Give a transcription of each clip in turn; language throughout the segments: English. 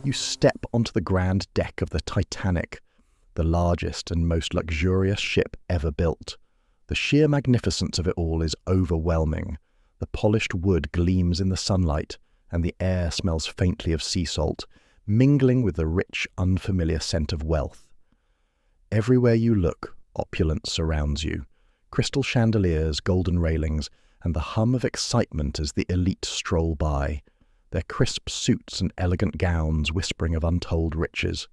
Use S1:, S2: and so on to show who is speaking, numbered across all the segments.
S1: You step onto the grand deck of the Titanic, the largest and most luxurious ship ever built. The sheer magnificence of it all is overwhelming. The polished wood gleams in the sunlight, and the air smells faintly of sea salt, mingling with the rich, unfamiliar scent of wealth. Everywhere you look, opulence surrounds you. Crystal chandeliers, golden railings, and the hum of excitement as the elite stroll by, their crisp suits and elegant gowns whispering of untold riches.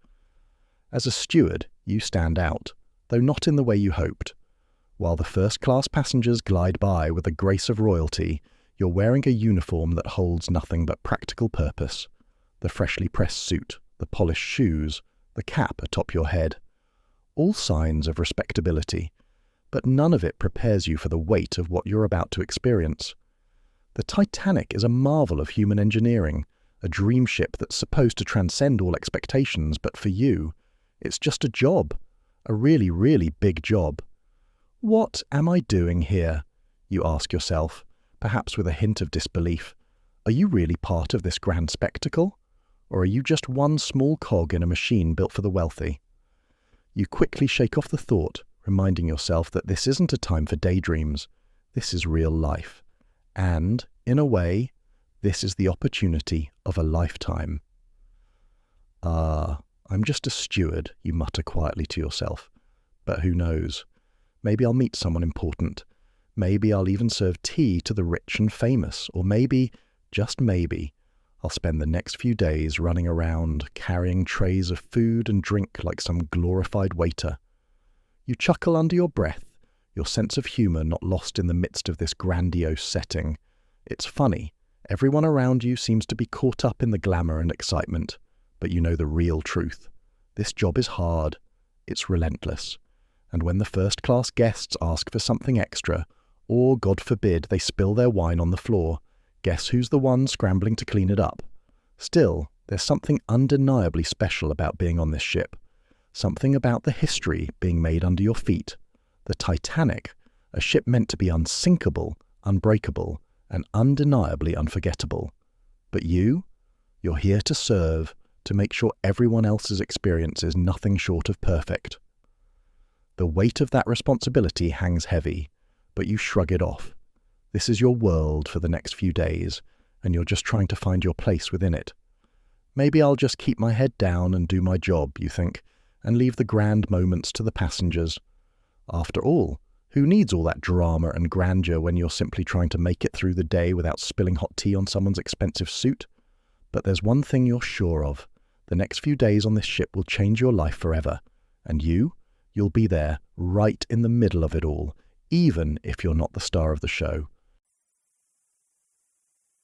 S1: As a steward, you stand out, though not in the way you hoped. While the first-class passengers glide by with the grace of royalty, you're wearing a uniform that holds nothing but practical purpose. The freshly pressed suit, the polished shoes, the cap atop your head. All signs of respectability, but none of it prepares you for the weight of what you're about to experience. The Titanic is a marvel of human engineering, a dream ship that's supposed to transcend all expectations, but for you, it's just a job, a really, really big job. What am I doing here? You ask yourself, perhaps with a hint of disbelief. Are you really part of this grand spectacle? Or are you just one small cog in a machine built for the wealthy? You quickly shake off the thought, reminding yourself that this isn't a time for daydreams. This is real life. And, in a way, this is the opportunity of a lifetime. I'm just a steward, you mutter quietly to yourself. But who knows? Maybe I'll meet someone important. Maybe I'll even serve tea to the rich and famous. Or maybe, just maybe, I'll spend the next few days running around, carrying trays of food and drink like some glorified waiter. You chuckle under your breath, your sense of humour not lost in the midst of this grandiose setting. It's funny. Everyone around you seems to be caught up in the glamour and excitement. But you know the real truth. This job is hard. It's relentless. And when the first-class guests ask for something extra, or, God forbid, they spill their wine on the floor, guess who's the one scrambling to clean it up? Still, there's something undeniably special about being on this ship. Something about the history being made under your feet. The Titanic, a ship meant to be unsinkable, unbreakable, and undeniably unforgettable. But you're here to serve, to make sure everyone else's experience is nothing short of perfect. The weight of that responsibility hangs heavy, but you shrug it off. This is your world for the next few days, and you're just trying to find your place within it. Maybe I'll just keep my head down and do my job, you think, and leave the grand moments to the passengers. After all, who needs all that drama and grandeur when you're simply trying to make it through the day without spilling hot tea on someone's expensive suit? But there's one thing you're sure of. The next few days on this ship will change your life forever. And you'll be there, right in the middle of it all, even if you're not the star of the show.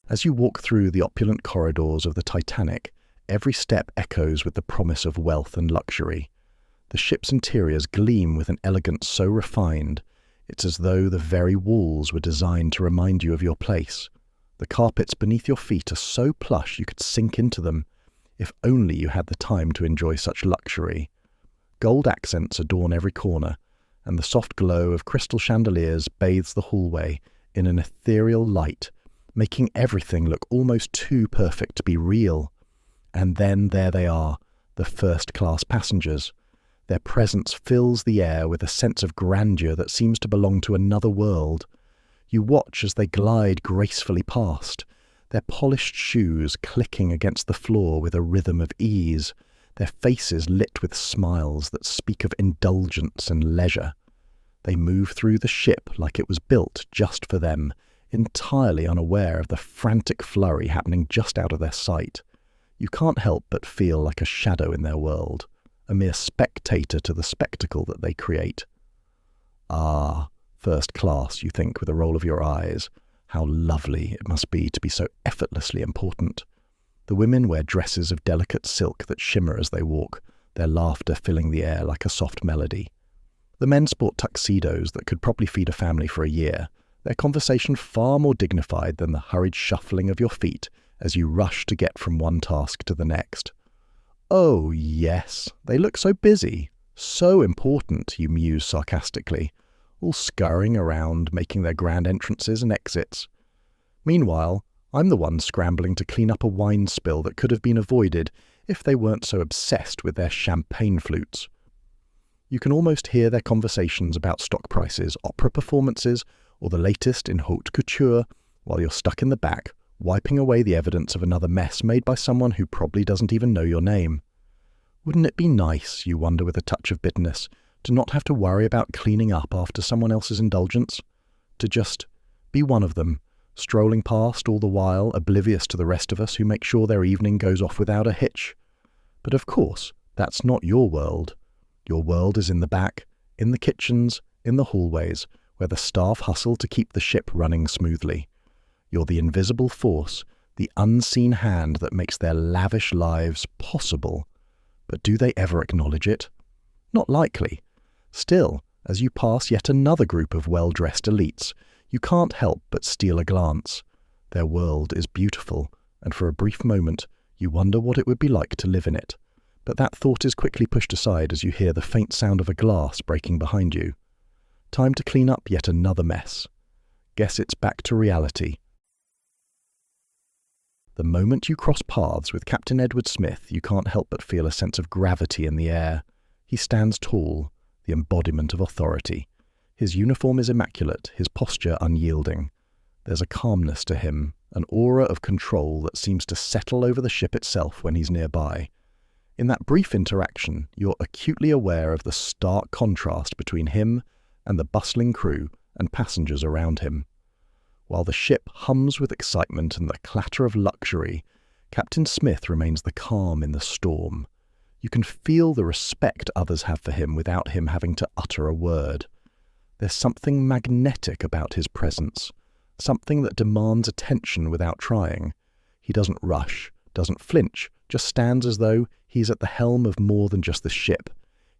S1: As you walk through the opulent corridors of the Titanic, every step echoes with the promise of wealth and luxury. The ship's interiors gleam with an elegance so refined, it's as though the very walls were designed to remind you of your place. The carpets beneath your feet are so plush you could sink into them, if only you had the time to enjoy such luxury. Gold accents adorn every corner, and the soft glow of crystal chandeliers bathes the hallway in an ethereal light, making everything look almost too perfect to be real. And then there they are, the first-class passengers. Their presence fills the air with a sense of grandeur that seems to belong to another world. You watch as they glide gracefully past, their polished shoes clicking against the floor with a rhythm of ease, their faces lit with smiles that speak of indulgence and leisure. They move through the ship like it was built just for them, entirely unaware of the frantic flurry happening just out of their sight. You can't help but feel like a shadow in their world, a mere spectator to the spectacle that they create. Ah, first class, you think with a roll of your eyes. How lovely it must be to be so effortlessly important. The women wear dresses of delicate silk that shimmer as they walk, their laughter filling the air like a soft melody. The men sport tuxedos that could probably feed a family for a year, their conversation far more dignified than the hurried shuffling of your feet as you rush to get from one task to the next. Oh, yes, they look so busy, so important, you muse sarcastically, all scurrying around, making their grand entrances and exits. Meanwhile, I'm the one scrambling to clean up a wine spill that could have been avoided if they weren't so obsessed with their champagne flutes. You can almost hear their conversations about stock prices, opera performances, or the latest in haute couture while you're stuck in the back, wiping away the evidence of another mess made by someone who probably doesn't even know your name. Wouldn't it be nice, you wonder with a touch of bitterness, to not have to worry about cleaning up after someone else's indulgence? To just be one of them, strolling past all the while, oblivious to the rest of us who make sure their evening goes off without a hitch. But of course, that's not your world. Your world is in the back, in the kitchens, in the hallways, where the staff hustle to keep the ship running smoothly. You're the invisible force, the unseen hand that makes their lavish lives possible. But do they ever acknowledge it? Not likely. Still, as you pass yet another group of well-dressed elites, you can't help but steal a glance. Their world is beautiful, and for a brief moment, you wonder what it would be like to live in it. But that thought is quickly pushed aside as you hear the faint sound of a glass breaking behind you. Time to clean up yet another mess. Guess it's back to reality. The moment you cross paths with Captain Edward Smith, you can't help but feel a sense of gravity in the air. He stands tall, the embodiment of authority. His uniform is immaculate, his posture unyielding. There's a calmness to him, an aura of control that seems to settle over the ship itself when he's nearby. In that brief interaction, you're acutely aware of the stark contrast between him and the bustling crew and passengers around him. While the ship hums with excitement and the clatter of luxury, Captain Smith remains the calm in the storm. You can feel the respect others have for him without him having to utter a word. There's something magnetic about his presence, something that demands attention without trying. He doesn't rush, doesn't flinch, just stands as though he's at the helm of more than just the ship.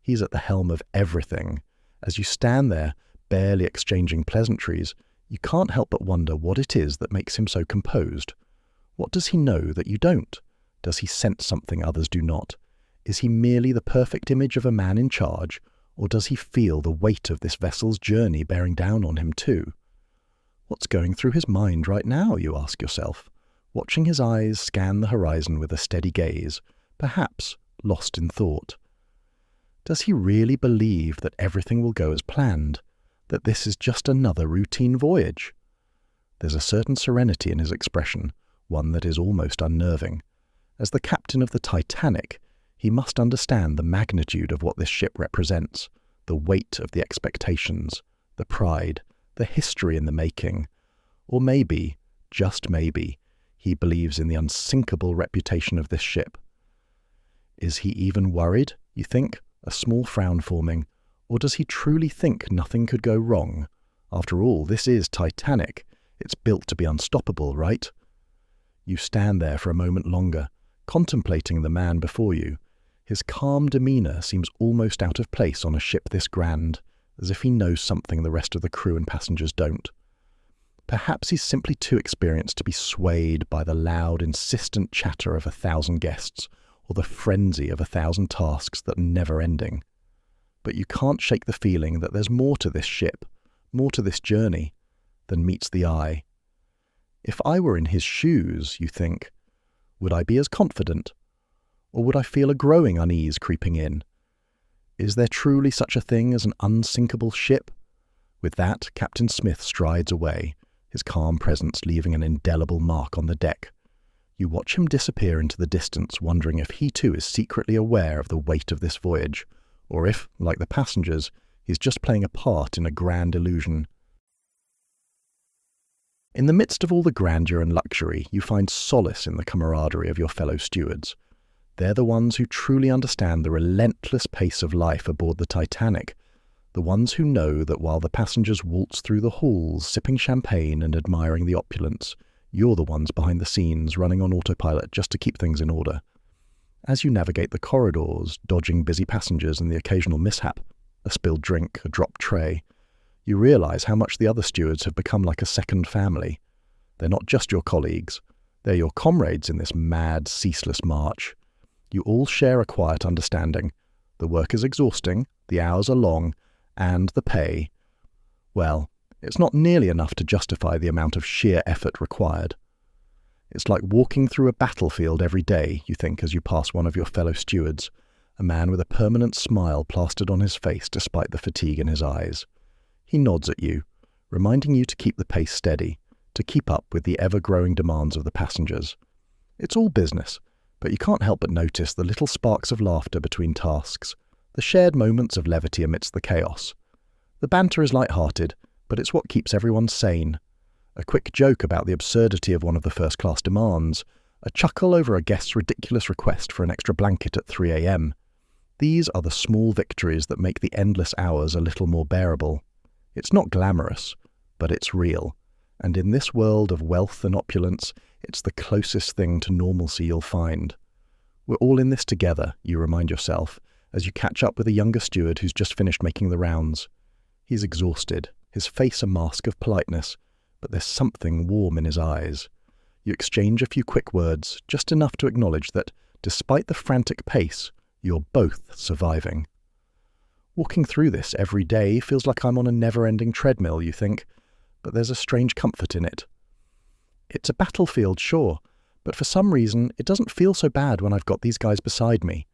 S1: He's at the helm of everything. As you stand there, barely exchanging pleasantries, you can't help but wonder what it is that makes him so composed. What does he know that you don't? Does he sense something others do not? Is he merely the perfect image of a man in charge, or does he feel the weight of this vessel's journey bearing down on him too? What's going through his mind right now, you ask yourself, watching his eyes scan the horizon with a steady gaze, perhaps lost in thought. Does he really believe that everything will go as planned? That this is just another routine voyage? There's a certain serenity in his expression, one that is almost unnerving. As the captain of the Titanic, he must understand the magnitude of what this ship represents, the weight of the expectations, the pride, the history in the making. Or maybe, just maybe, he believes in the unsinkable reputation of this ship. Is he even worried, you think, a small frown forming? Or does he truly think nothing could go wrong? After all, this is Titanic. It's built to be unstoppable, right? You stand there for a moment longer, contemplating the man before you. His calm demeanour seems almost out of place on a ship this grand, as if he knows something the rest of the crew and passengers don't. Perhaps he's simply too experienced to be swayed by the loud, insistent chatter of 1,000 guests, or the frenzy of 1,000 tasks that are never ending. But you can't shake the feeling that there's more to this ship, more to this journey, than meets the eye. If I were in his shoes, you think, would I be as confident? Or would I feel a growing unease creeping in? Is there truly such a thing as an unsinkable ship? With that, Captain Smith strides away, his calm presence leaving an indelible mark on the deck. You watch him disappear into the distance, wondering if he too is secretly aware of the weight of this voyage, or if, like the passengers, he's just playing a part in a grand illusion. In the midst of all the grandeur and luxury, you find solace in the camaraderie of your fellow stewards. They're the ones who truly understand the relentless pace of life aboard the Titanic, the ones who know that while the passengers waltz through the halls, sipping champagne and admiring the opulence, you're the ones behind the scenes, running on autopilot just to keep things in order. As you navigate the corridors, dodging busy passengers and the occasional mishap, a spilled drink, a dropped tray, you realize how much the other stewards have become like a second family. They're not just your colleagues, they're your comrades in this mad, ceaseless march. You all share a quiet understanding. The work is exhausting, the hours are long, and the pay, well, it's not nearly enough to justify the amount of sheer effort required. It's like walking through a battlefield every day, you think, as you pass one of your fellow stewards, a man with a permanent smile plastered on his face despite the fatigue in his eyes. He nods at you, reminding you to keep the pace steady, to keep up with the ever-growing demands of the passengers. It's all business, but you can't help but notice the little sparks of laughter between tasks, the shared moments of levity amidst the chaos. The banter is light-hearted, but it's what keeps everyone sane. A quick joke about the absurdity of one of the first-class demands, a chuckle over a guest's ridiculous request for an extra blanket at 3 a.m. These are the small victories that make the endless hours a little more bearable. It's not glamorous, but it's real. And in this world of wealth and opulence, it's the closest thing to normalcy you'll find. We're all in this together, you remind yourself, as you catch up with a younger steward who's just finished making the rounds. He's exhausted, his face a mask of politeness, but there's something warm in his eyes. You exchange a few quick words, just enough to acknowledge that, despite the frantic pace, you're both surviving. Walking through this every day feels like I'm on a never-ending treadmill, you think, but there's a strange comfort in it. It's a battlefield, sure, but for some reason it doesn't feel so bad when I've got these guys beside me.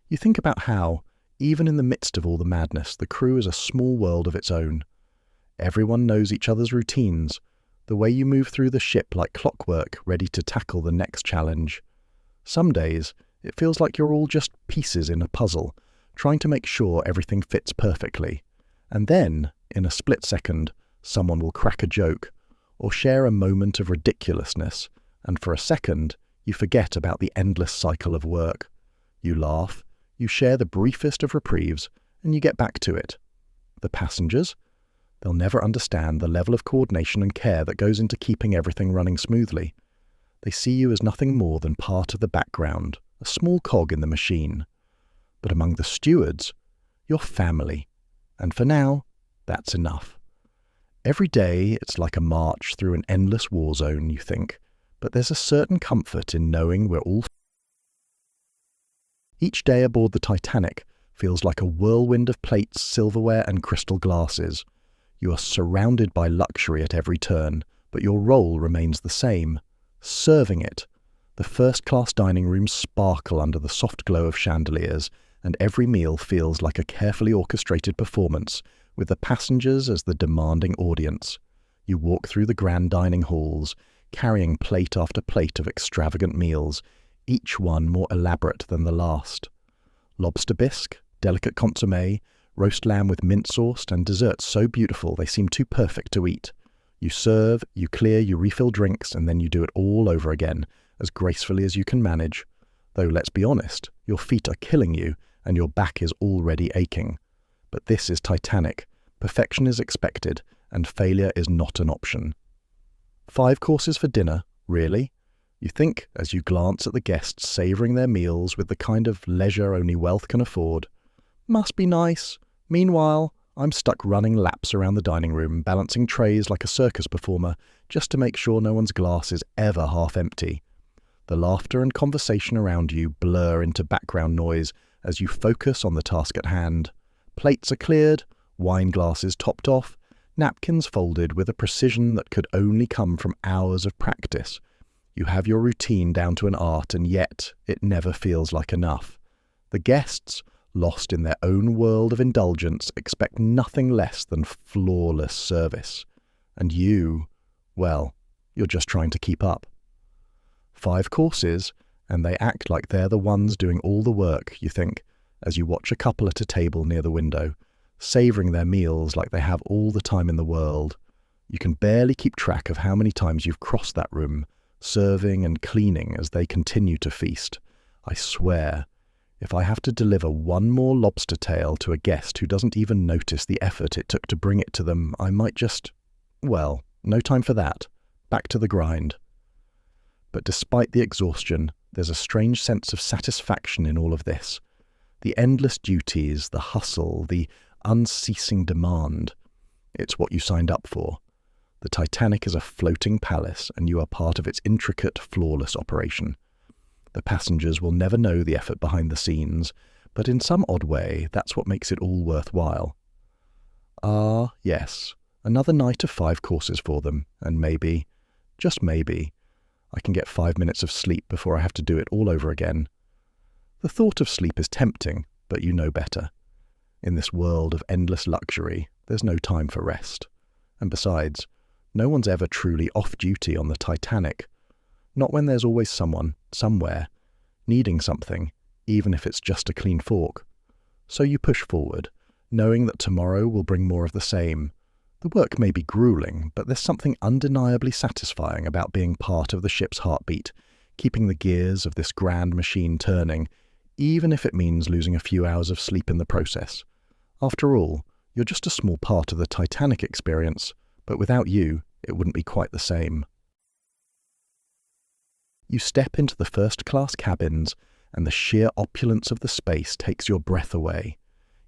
S1: You think about how, even in the midst of all the madness, the crew is a small world of its own. Everyone knows each other's routines, the way you move through the ship like clockwork, ready to tackle the next challenge. Some days, it feels like you're all just pieces in a puzzle, trying to make sure everything fits perfectly. And then, in a split second, someone will crack a joke, or share a moment of ridiculousness, and for a second, you forget about the endless cycle of work. You laugh, you share the briefest of reprieves, and you get back to it. The passengers? They'll never understand the level of coordination and care that goes into keeping everything running smoothly. They see you as nothing more than part of the background, a small cog in the machine. But among the stewards, you're family. And for now, that's enough. Every day, it's like a march through an endless war zone, you think, but there's a certain comfort in knowing we're all. Each day aboard the Titanic feels like a whirlwind of plates, silverware, and crystal glasses. You are surrounded by luxury at every turn, but your role remains the same, serving it. The first-class dining rooms sparkle under the soft glow of chandeliers, and every meal feels like a carefully orchestrated performance, with the passengers as the demanding audience. You walk through the grand dining halls, carrying plate after plate of extravagant meals, each one more elaborate than the last. Lobster bisque, delicate consommé, roast lamb with mint sauce, and desserts so beautiful they seem too perfect to eat. You serve, you clear, you refill drinks, and then you do it all over again, as gracefully as you can manage. Though, let's be honest, your feet are killing you, and your back is already aching. But this is Titanic. Perfection is expected, and failure is not an option. 5 courses for dinner, really? You think, as you glance at the guests savouring their meals with the kind of leisure only wealth can afford. Must be nice. Meanwhile, I'm stuck running laps around the dining room, balancing trays like a circus performer, just to make sure no one's glass is ever half empty. The laughter and conversation around you blur into background noise as you focus on the task at hand. Plates are cleared, wine glasses topped off, napkins folded with a precision that could only come from hours of practice. You have your routine down to an art, and yet it never feels like enough. The guests, lost in their own world of indulgence, expect nothing less than flawless service. And you, well, you're just trying to keep up. 5 courses, and they act like they're the ones doing all the work, you think, as you watch a couple at a table near the window, savouring their meals like they have all the time in the world. You can barely keep track of how many times you've crossed that room, serving and cleaning as they continue to feast. I swear, if I have to deliver one more lobster tail to a guest who doesn't even notice the effort it took to bring it to them, I might just... well, no time for that. Back to the grind. But despite the exhaustion, there's a strange sense of satisfaction in all of this. The endless duties, the hustle, the unceasing demand. It's what you signed up for. The Titanic is a floating palace, and you are part of its intricate, flawless operation. The passengers will never know the effort behind the scenes, but in some odd way, that's what makes it all worthwhile. Ah, yes, another night of 5 courses for them, and maybe, just maybe, I can get 5 minutes of sleep before I have to do it all over again. The thought of sleep is tempting, but you know better. In this world of endless luxury, there's no time for rest. And besides, no one's ever truly off-duty on the Titanic. Not when there's always someone, somewhere, needing something, even if it's just a clean fork. So you push forward, knowing that tomorrow will bring more of the same. The work may be grueling, but there's something undeniably satisfying about being part of the ship's heartbeat, keeping the gears of this grand machine turning, even if it means losing a few hours of sleep in the process. After all, you're just a small part of the Titanic experience, but without you, it wouldn't be quite the same. You step into the first-class cabins, and the sheer opulence of the space takes your breath away.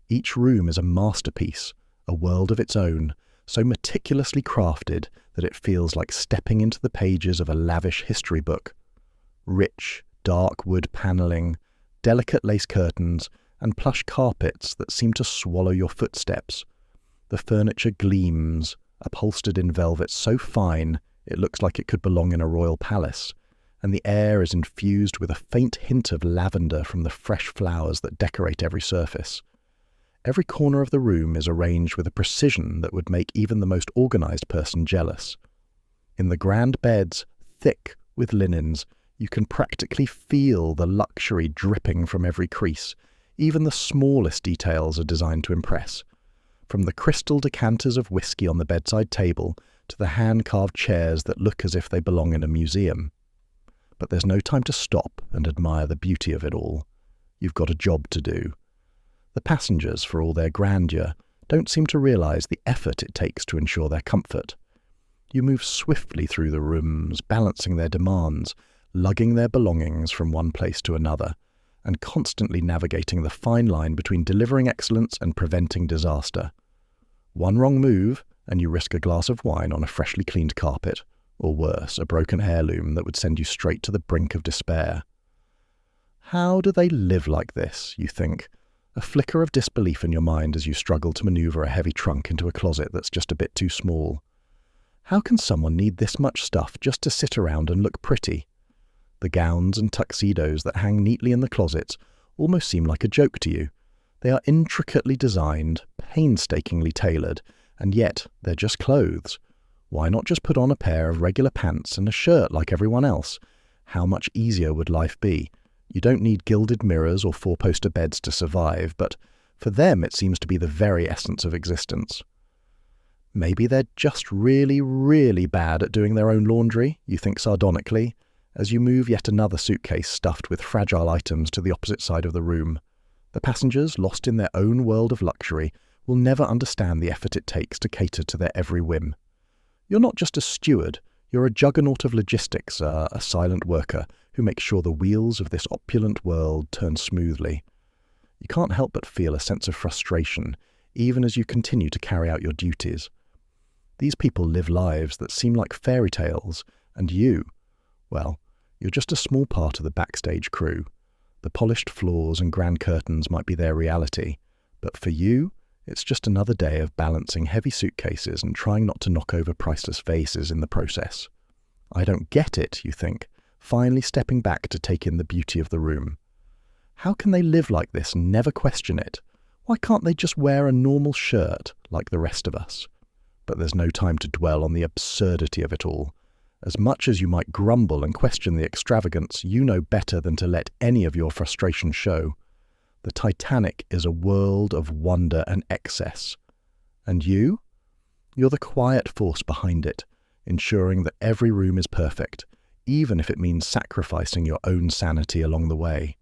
S1: Each room is a masterpiece, a world of its own, so meticulously crafted that it feels like stepping into the pages of a lavish history book. Rich, dark wood panelling, delicate lace curtains, and plush carpets that seem to swallow your footsteps. The furniture gleams, upholstered in velvet so fine it looks like it could belong in a royal palace, and the air is infused with a faint hint of lavender from the fresh flowers that decorate every surface. Every corner of the room is arranged with a precision that would make even the most organized person jealous. In the grand beds, thick with linens, you can practically feel the luxury dripping from every crease. Even the smallest details are designed to impress. From the crystal decanters of whiskey on the bedside table to the hand-carved chairs that look as if they belong in a museum. But there's no time to stop and admire the beauty of it all. You've got a job to do. The passengers, for all their grandeur, don't seem to realize the effort it takes to ensure their comfort. You move swiftly through the rooms, balancing their demands, lugging their belongings from one place to another, and constantly navigating the fine line between delivering excellence and preventing disaster. One wrong move, and you risk a glass of wine on a freshly cleaned carpet, or worse, a broken heirloom that would send you straight to the brink of despair. How do they live like this, you think? A flicker of disbelief in your mind as you struggle to maneuver a heavy trunk into a closet that's just a bit too small. How can someone need this much stuff just to sit around and look pretty? The gowns and tuxedos that hang neatly in the closets almost seem like a joke to you. They are intricately designed, painstakingly tailored, and yet they're just clothes. Why not just put on a pair of regular pants and a shirt like everyone else? How much easier would life be? You don't need gilded mirrors or four-poster beds to survive, but for them it seems to be the very essence of existence. Maybe they're just really, really bad at doing their own laundry, you think sardonically, as you move yet another suitcase stuffed with fragile items to the opposite side of the room. The passengers, lost in their own world of luxury, will never understand the effort it takes to cater to their every whim. You're not just a steward, you're a juggernaut of logistics, a silent worker who makes sure the wheels of this opulent world turn smoothly. You can't help but feel a sense of frustration, even as you continue to carry out your duties. These people live lives that seem like fairy tales, and you, well, you're just a small part of the backstage crew. The polished floors and grand curtains might be their reality, but for you, it's just another day of balancing heavy suitcases and trying not to knock over priceless vases in the process. I don't get it, you think, finally stepping back to take in the beauty of the room. How can they live like this and never question it? Why can't they just wear a normal shirt like the rest of us? But there's no time to dwell on the absurdity of it all. As much as you might grumble and question the extravagance, you know better than to let any of your frustration show. The Titanic is a world of wonder and excess. And you? You're the quiet force behind it, ensuring that every room is perfect, even if it means sacrificing your own sanity along the way.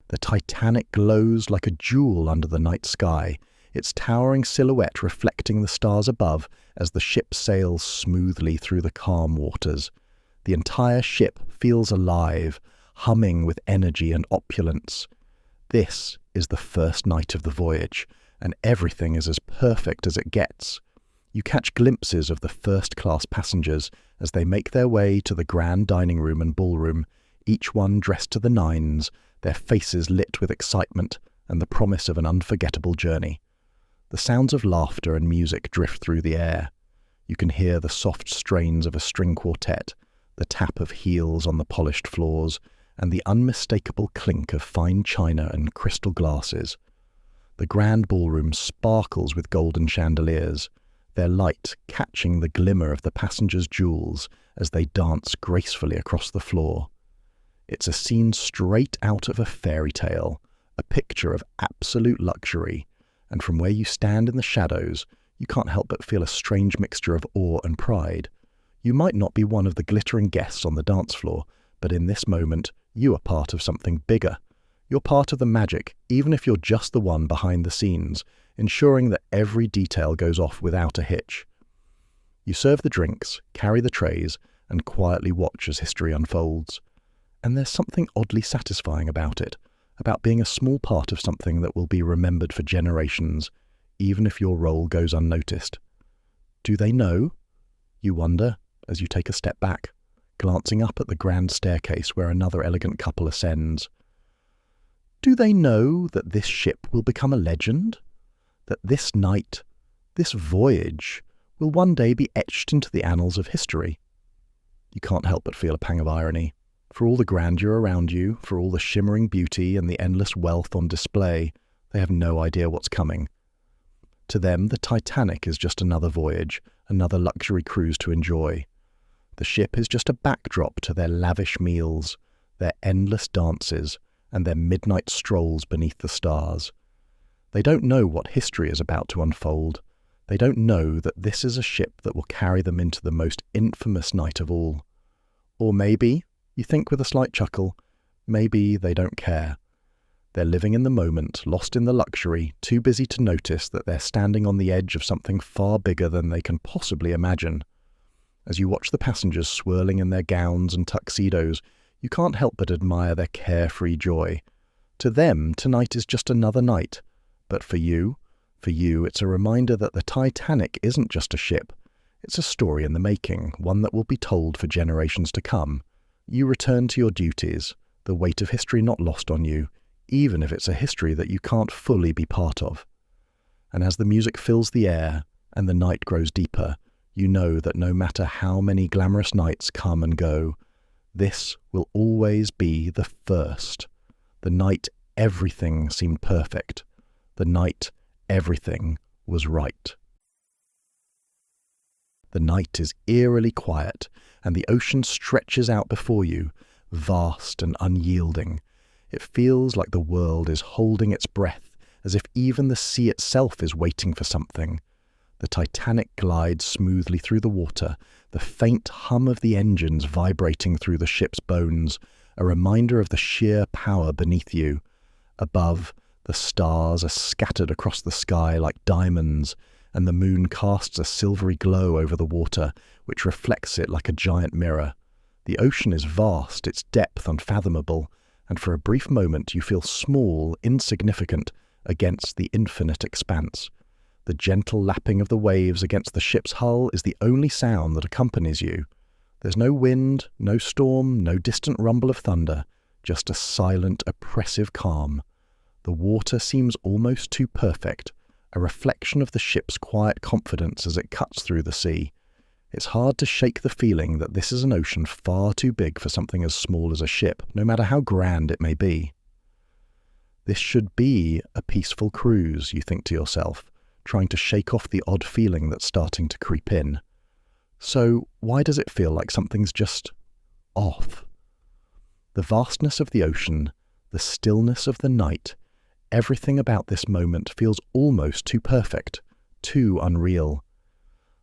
S1: The Titanic glows like a jewel under the night sky, its towering silhouette reflecting the stars above as the ship sails smoothly through the calm waters. The entire ship feels alive, humming with energy and opulence. This is the first night of the voyage, and everything is as perfect as it gets. You catch glimpses of the first-class passengers as they make their way to the grand dining room and ballroom, each one dressed to the nines, their faces lit with excitement and the promise of an unforgettable journey. The sounds of laughter and music drift through the air. You can hear the soft strains of a string quartet, the tap of heels on the polished floors, and the unmistakable clink of fine china and crystal glasses. The grand ballroom sparkles with golden chandeliers, their light catching the glimmer of the passengers' jewels as they dance gracefully across the floor. It's a scene straight out of a fairy tale, a picture of absolute luxury, and from where you stand in the shadows, you can't help but feel a strange mixture of awe and pride. You might not be one of the glittering guests on the dance floor, but in this moment, you are part of something bigger. You're part of the magic, even if you're just the one behind the scenes, ensuring that every detail goes off without a hitch. You serve the drinks, carry the trays, and quietly watch as history unfolds. And there's something oddly satisfying about it, about being a small part of something that will be remembered for generations, even if your role goes unnoticed. Do they know? You wonder as you take a step back, glancing up at the grand staircase where another elegant couple ascends. Do they know that this ship will become a legend? That this night, this voyage, will one day be etched into the annals of history? You can't help but feel a pang of irony. For all the grandeur around you, for all the shimmering beauty and the endless wealth on display, they have no idea what's coming. To them, the Titanic is just another voyage, another luxury cruise to enjoy. The ship is just a backdrop to their lavish meals, their endless dances, and their midnight strolls beneath the stars. They don't know what history is about to unfold. They don't know that this is a ship that will carry them into the most infamous night of all. Or maybe, you think with a slight chuckle, maybe they don't care. They're living in the moment, lost in the luxury, too busy to notice that they're standing on the edge of something far bigger than they can possibly imagine. As you watch the passengers swirling in their gowns and tuxedos, you can't help but admire their carefree joy. To them, tonight is just another night. But for you, it's a reminder that the Titanic isn't just a ship. It's a story in the making, one that will be told for generations to come. You return to your duties, the weight of history not lost on you, even if it's a history that you can't fully be part of. And as the music fills the air and the night grows deeper, you know that no matter how many glamorous nights come and go, this will always be the first. The night everything seemed perfect. The night everything was right. The night is eerily quiet, and the ocean stretches out before you, vast and unyielding. It feels like the world is holding its breath, as if even the sea itself is waiting for something. The Titanic glides smoothly through the water, the faint hum of the engines vibrating through the ship's bones, a reminder of the sheer power beneath you. Above, the stars are scattered across the sky like diamonds, and the moon casts a silvery glow over the water, which reflects it like a giant mirror. The ocean is vast, its depth unfathomable, and for a brief moment you feel small, insignificant, against the infinite expanse. The gentle lapping of the waves against the ship's hull is the only sound that accompanies you. There's no wind, no storm, no distant rumble of thunder, just a silent, oppressive calm. The water seems almost too perfect, a reflection of the ship's quiet confidence as it cuts through the sea. It's hard to shake the feeling that this is an ocean far too big for something as small as a ship, no matter how grand it may be. This should be a peaceful cruise, you think to yourself, trying to shake off the odd feeling that's starting to creep in. So why does it feel like something's just off? The vastness of the ocean, the stillness of the night, everything about this moment feels almost too perfect, too unreal.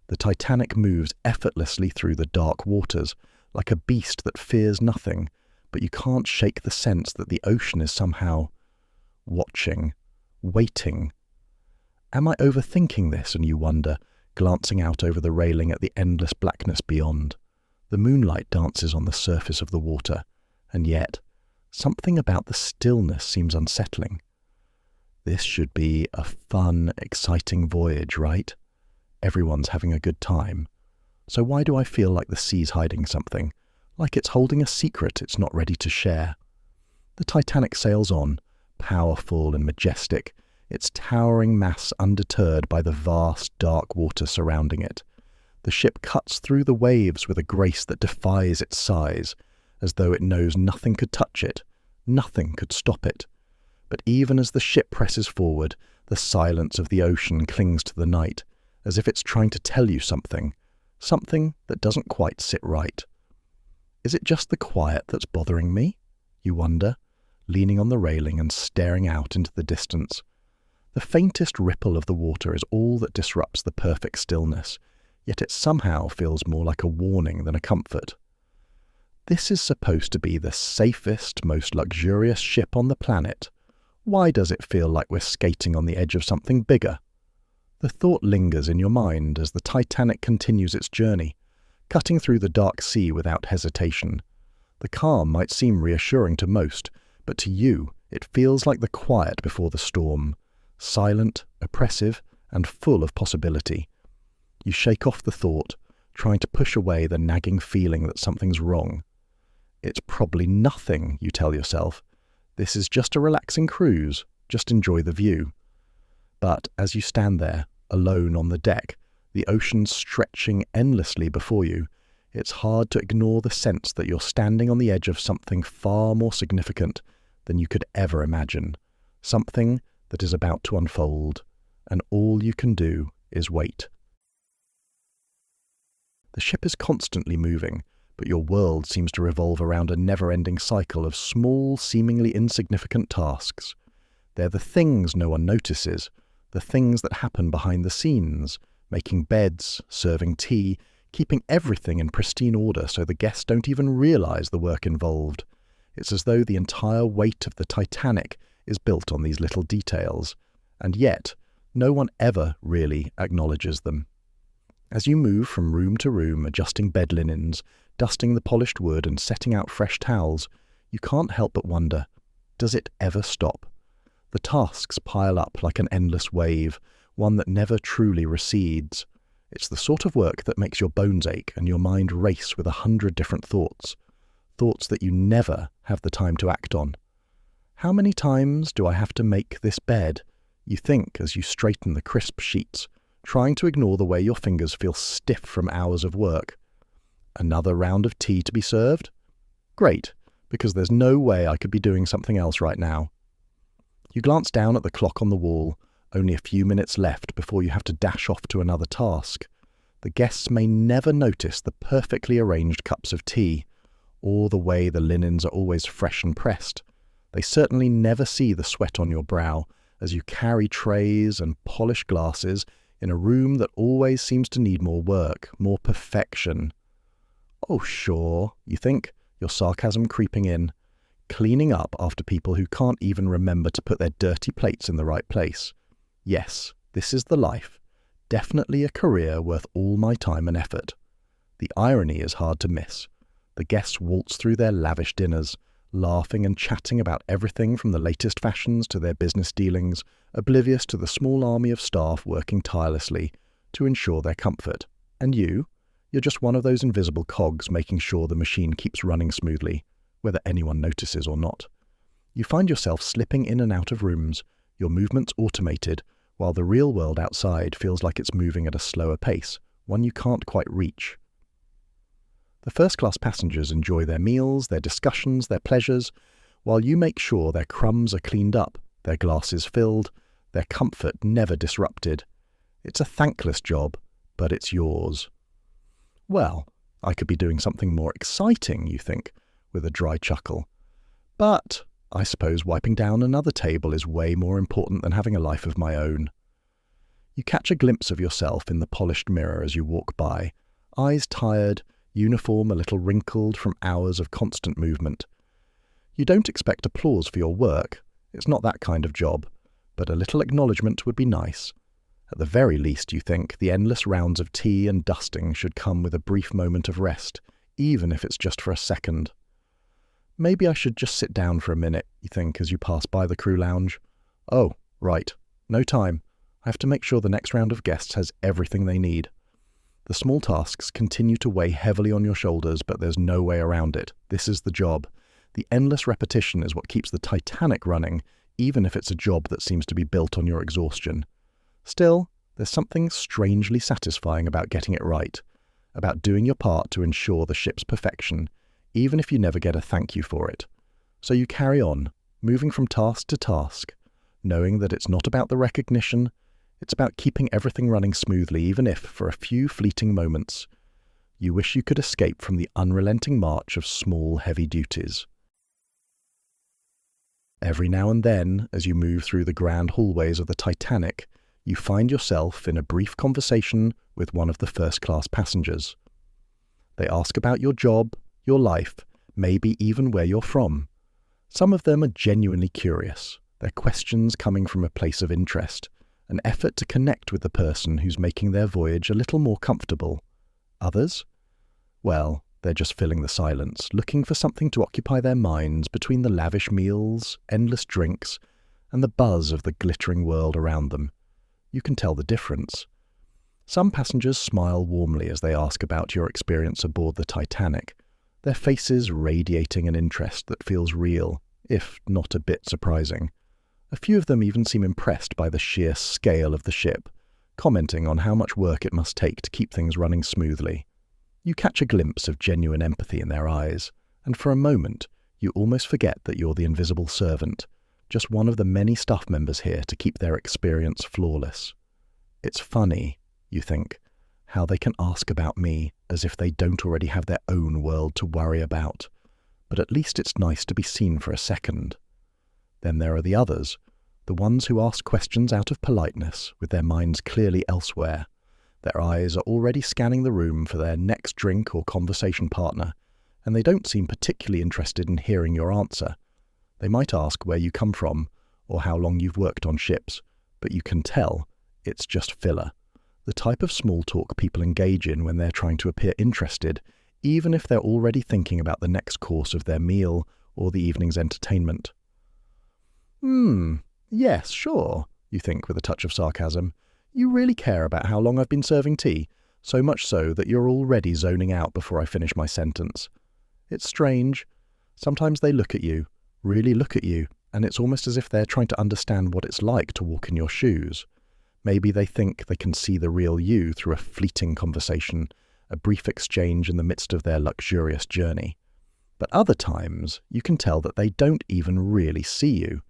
S1: The Titanic moves effortlessly through the dark waters, like a beast that fears nothing, but you can't shake the sense that the ocean is somehow watching, waiting. Am I overthinking this? And you wonder, glancing out over the railing at the endless blackness beyond. The moonlight dances on the surface of the water, and yet something about the stillness seems unsettling. This should be a fun, exciting voyage, right? Everyone's having a good time. So why do I feel like the sea's hiding something? Like it's holding a secret it's not ready to share? The Titanic sails on, powerful and majestic, its towering mass undeterred by the vast, dark water surrounding it. The ship cuts through the waves with a grace that defies its size, as though it knows nothing could touch it, nothing could stop it. But even as the ship presses forward, the silence of the ocean clings to the night, as if it's trying to tell you something that doesn't quite sit right. Is it just the quiet that's bothering me? You wonder, leaning on the railing and staring out into the distance. The faintest ripple of the water is all that disrupts the perfect stillness, yet it somehow feels more like a warning than a comfort. This is supposed to be the safest, most luxurious ship on the planet. Why does it feel like we're skating on the edge of something bigger? The thought lingers in your mind as the Titanic continues its journey, cutting through the dark sea without hesitation. The calm might seem reassuring to most, but to you it feels like the quiet before the storm, silent, oppressive, and full of possibility. You shake off the thought, trying to push away the nagging feeling that something's wrong. It's probably nothing, you tell yourself. This is just a relaxing cruise, just enjoy the view. But as you stand there, alone on the deck, the ocean stretching endlessly before you, it's hard to ignore the sense that you're standing on the edge of something far more significant than you could ever imagine, something that is about to unfold, and all you can do is wait. The ship is constantly moving, but your world seems to revolve around a never-ending cycle of small, seemingly insignificant tasks. They're the things no one notices, the things that happen behind the scenes, making beds, serving tea, keeping everything in pristine order so the guests don't even realize the work involved. It's as though the entire weight of the Titanic is built on these little details, and yet no one ever really acknowledges them. As you move from room to room, adjusting bed linens, dusting the polished wood and setting out fresh towels, you can't help but wonder, does it ever stop? The tasks pile up like an endless wave, one that never truly recedes. It's the sort of work that makes your bones ache and your mind race with 100 different thoughts that you never have the time to act on. How many times do I have to make this bed? You think as you straighten the crisp sheets, trying to ignore the way your fingers feel stiff from hours of work. Another round of tea to be served? Great, because there's no way I could be doing something else right now. You glance down at the clock on the wall, only a few minutes left before you have to dash off to another task. The guests may never notice the perfectly arranged cups of tea, or the way the linens are always fresh and pressed. They certainly never see the sweat on your brow as you carry trays and polish glasses in a room that always seems to need more work, more perfection. Oh, sure, you think, your sarcasm creeping in, cleaning up after people who can't even remember to put their dirty plates in the right place. Yes, this is the life. Definitely a career worth all my time and effort. The irony is hard to miss. The guests waltz through their lavish dinners, laughing and chatting about everything from the latest fashions to their business dealings, oblivious to the small army of staff working tirelessly to ensure their comfort. And you're just one of those invisible cogs making sure the machine keeps running smoothly, whether anyone notices or not. You find yourself slipping in and out of rooms, your movements automated, while the real world outside feels like it's moving at a slower pace, one you can't quite reach. The first-class passengers enjoy their meals, their discussions, their pleasures, while you make sure their crumbs are cleaned up, their glasses filled, their comfort never disrupted. It's a thankless job, but it's yours. Well, I could be doing something more exciting, you think, with a dry chuckle. But I suppose wiping down another table is way more important than having a life of my own. You catch a glimpse of yourself in the polished mirror as you walk by, eyes tired, uniform a little wrinkled from hours of constant movement. You don't expect applause for your work. It's not that kind of job, but a little acknowledgement would be nice. At the very least, you think, the endless rounds of tea and dusting should come with a brief moment of rest, even if it's just for a second. Maybe I should just sit down for a minute, you think, as you pass by the crew lounge. Oh, right, no time. I have to make sure the next round of guests has everything they need. The small tasks continue to weigh heavily on your shoulders, but there's no way around it. This is the job. The endless repetition is what keeps the Titanic running, even if it's a job that seems to be built on your exhaustion. Still, there's something strangely satisfying about getting it right, about doing your part to ensure the ship's perfection, even if you never get a thank you for it. So you carry on, moving from task to task, knowing that it's not about the recognition, it's about keeping everything running smoothly, even if, for a few fleeting moments, you wish you could escape from the unrelenting march of small, heavy duties. Every now and then, as you move through the grand hallways of the Titanic, you find yourself in a brief conversation with one of the first-class passengers. They ask about your job, your life, maybe even where you're from. Some of them are genuinely curious, their questions coming from a place of interest, an effort to connect with the person who's making their voyage a little more comfortable. Others? Well, they're just filling the silence, looking for something to occupy their minds between the lavish meals, endless drinks, and the buzz of the glittering world around them. You can tell the difference. Some passengers smile warmly as they ask about your experience aboard the Titanic, their faces radiating an interest that feels real, if not a bit surprising. A few of them even seem impressed by the sheer scale of the ship, commenting on how much work it must take to keep things running smoothly. You catch a glimpse of genuine empathy in their eyes, and for a moment, you almost forget that you're the invisible servant, just one of the many staff members here to keep their experience flawless. It's funny, you think, how they can ask about me as if they don't already have their own world to worry about. But at least it's nice to be seen for a second. Then there are the others, the ones who ask questions out of politeness, with their minds clearly elsewhere. Their eyes are already scanning the room for their next drink or conversation partner, and they don't seem particularly interested in hearing your answer. They might ask where you come from or how long you've worked on ships, but you can tell it's just filler. The type of small talk people engage in when they're trying to appear interested, even if they're already thinking about the next course of their meal or the evening's entertainment. Yes, sure, you think with a touch of sarcasm. You really care about how long I've been serving tea, so much so that you're already zoning out before I finish my sentence. It's strange. Sometimes they look at you, really look at you, and it's almost as if they're trying to understand what it's like to walk in your shoes. Maybe they think they can see the real you through a fleeting conversation, a brief exchange in the midst of their luxurious journey. But other times, you can tell that they don't even really see you.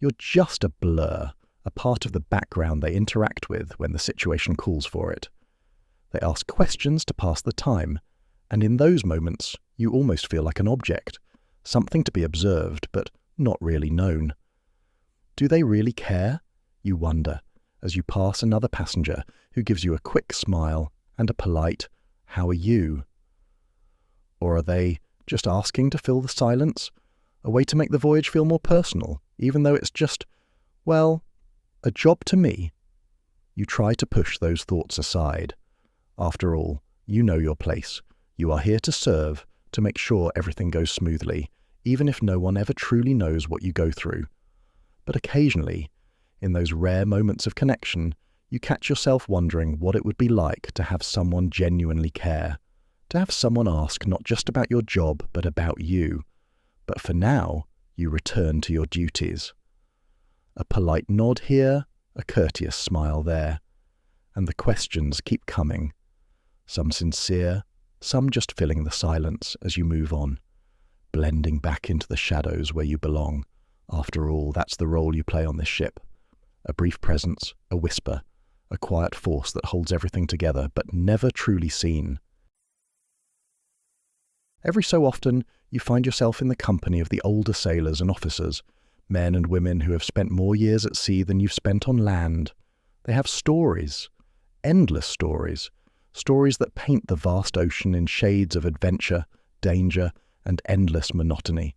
S1: You're just a blur, a part of the background they interact with when the situation calls for it. They ask questions to pass the time, and in those moments, you almost feel like an object, something to be observed but not really known. Do they really care? You wonder, as you pass another passenger who gives you a quick smile and a polite, "How are you?" Or are they just asking to fill the silence, a way to make the voyage feel more personal, even though it's just, well, a job to me? You try to push those thoughts aside. After all, you know your place. You are here to serve, to make sure everything goes smoothly, even if no one ever truly knows what you go through. But occasionally, in those rare moments of connection, you catch yourself wondering what it would be like to have someone genuinely care, to have someone ask not just about your job, but about you. But for now, you return to your duties. A polite nod here, a courteous smile there, and the questions keep coming. Some sincere, some just filling the silence as you move on, blending back into the shadows where you belong. After all, that's the role you play on this ship. A brief presence, a whisper, a quiet force that holds everything together, but never truly seen. Every so often, you find yourself in the company of the older sailors and officers, men and women who have spent more years at sea than you've spent on land. They have stories, endless stories, stories that paint the vast ocean in shades of adventure, danger, and endless monotony.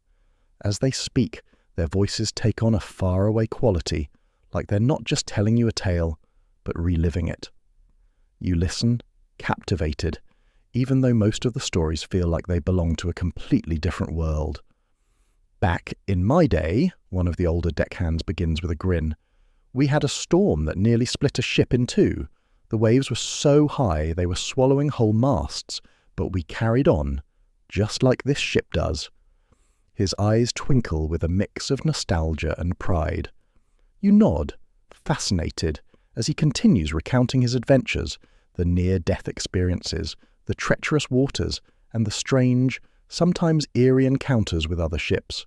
S1: As they speak, their voices take on a faraway quality, like they're not just telling you a tale, but reliving it. You listen, captivated, even though most of the stories feel like they belong to a completely different world. Back in my day, one of the older deckhands begins with a grin, we had a storm that nearly split a ship in two. The waves were so high they were swallowing whole masts, but we carried on, just like this ship does. His eyes twinkle with a mix of nostalgia and pride. You nod, fascinated, as he continues recounting his adventures, the near-death experiences, the treacherous waters, and the strange, sometimes eerie encounters with other ships.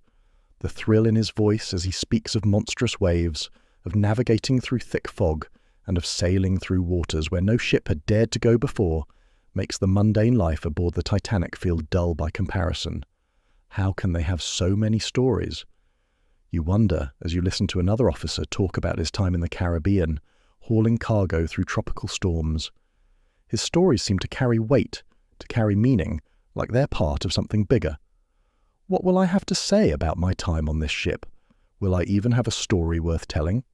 S1: The thrill in his voice as he speaks of monstrous waves, of navigating through thick fog, and of sailing through waters where no ship had dared to go before, makes the mundane life aboard the Titanic feel dull by comparison. How can they have so many stories? You wonder as you listen to another officer talk about his time in the Caribbean, hauling cargo through tropical storms. His stories seem to carry weight, to carry meaning, like they're part of something bigger. What will I have to say about my time on this ship? Will I even have a story worth telling?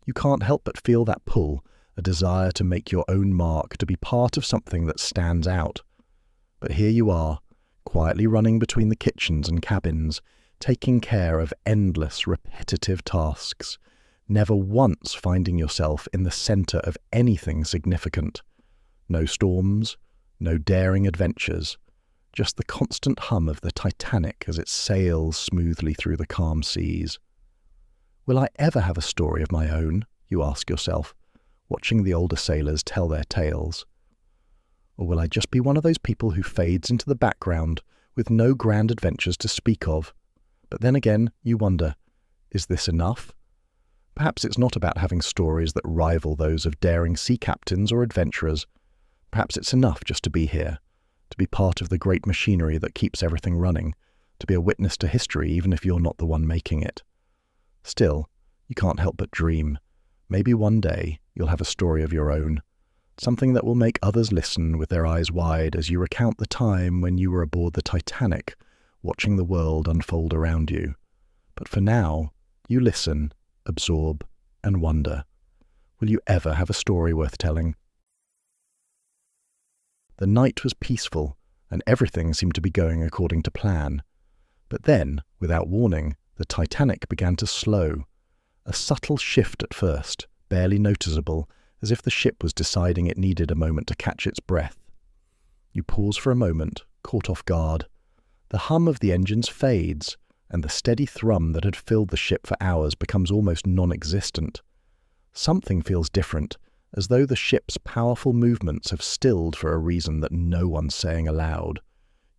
S1: You can't help but feel that pull, a desire to make your own mark, to be part of something that stands out. But here you are, quietly running between the kitchens and cabins, taking care of endless, repetitive tasks, never once finding yourself in the centre of anything significant. No storms, no daring adventures, just the constant hum of the Titanic as it sails smoothly through the calm seas. Will I ever have a story of my own, you ask yourself, watching the older sailors tell their tales? Or will I just be one of those people who fades into the background with no grand adventures to speak of? But then again, you wonder, is this enough? Perhaps it's not about having stories that rival those of daring sea captains or adventurers. Perhaps it's enough just to be here, to be part of the great machinery that keeps everything running, to be a witness to history even if you're not the one making it. Still, you can't help but dream. Maybe one day you'll have a story of your own, something that will make others listen with their eyes wide as you recount the time when you were aboard the Titanic, watching the world unfold around you. But for now, you listen, absorb, and wonder. Will you ever have a story worth telling? The night was peaceful, and everything seemed to be going according to plan. But then, without warning, the Titanic began to slow. A subtle shift at first, barely noticeable, as if the ship was deciding it needed a moment to catch its breath. You pause for a moment, caught off guard. The hum of the engines fades, and the steady thrum that had filled the ship for hours becomes almost non-existent. Something feels different, as though the ship's powerful movements have stilled for a reason that no one's saying aloud.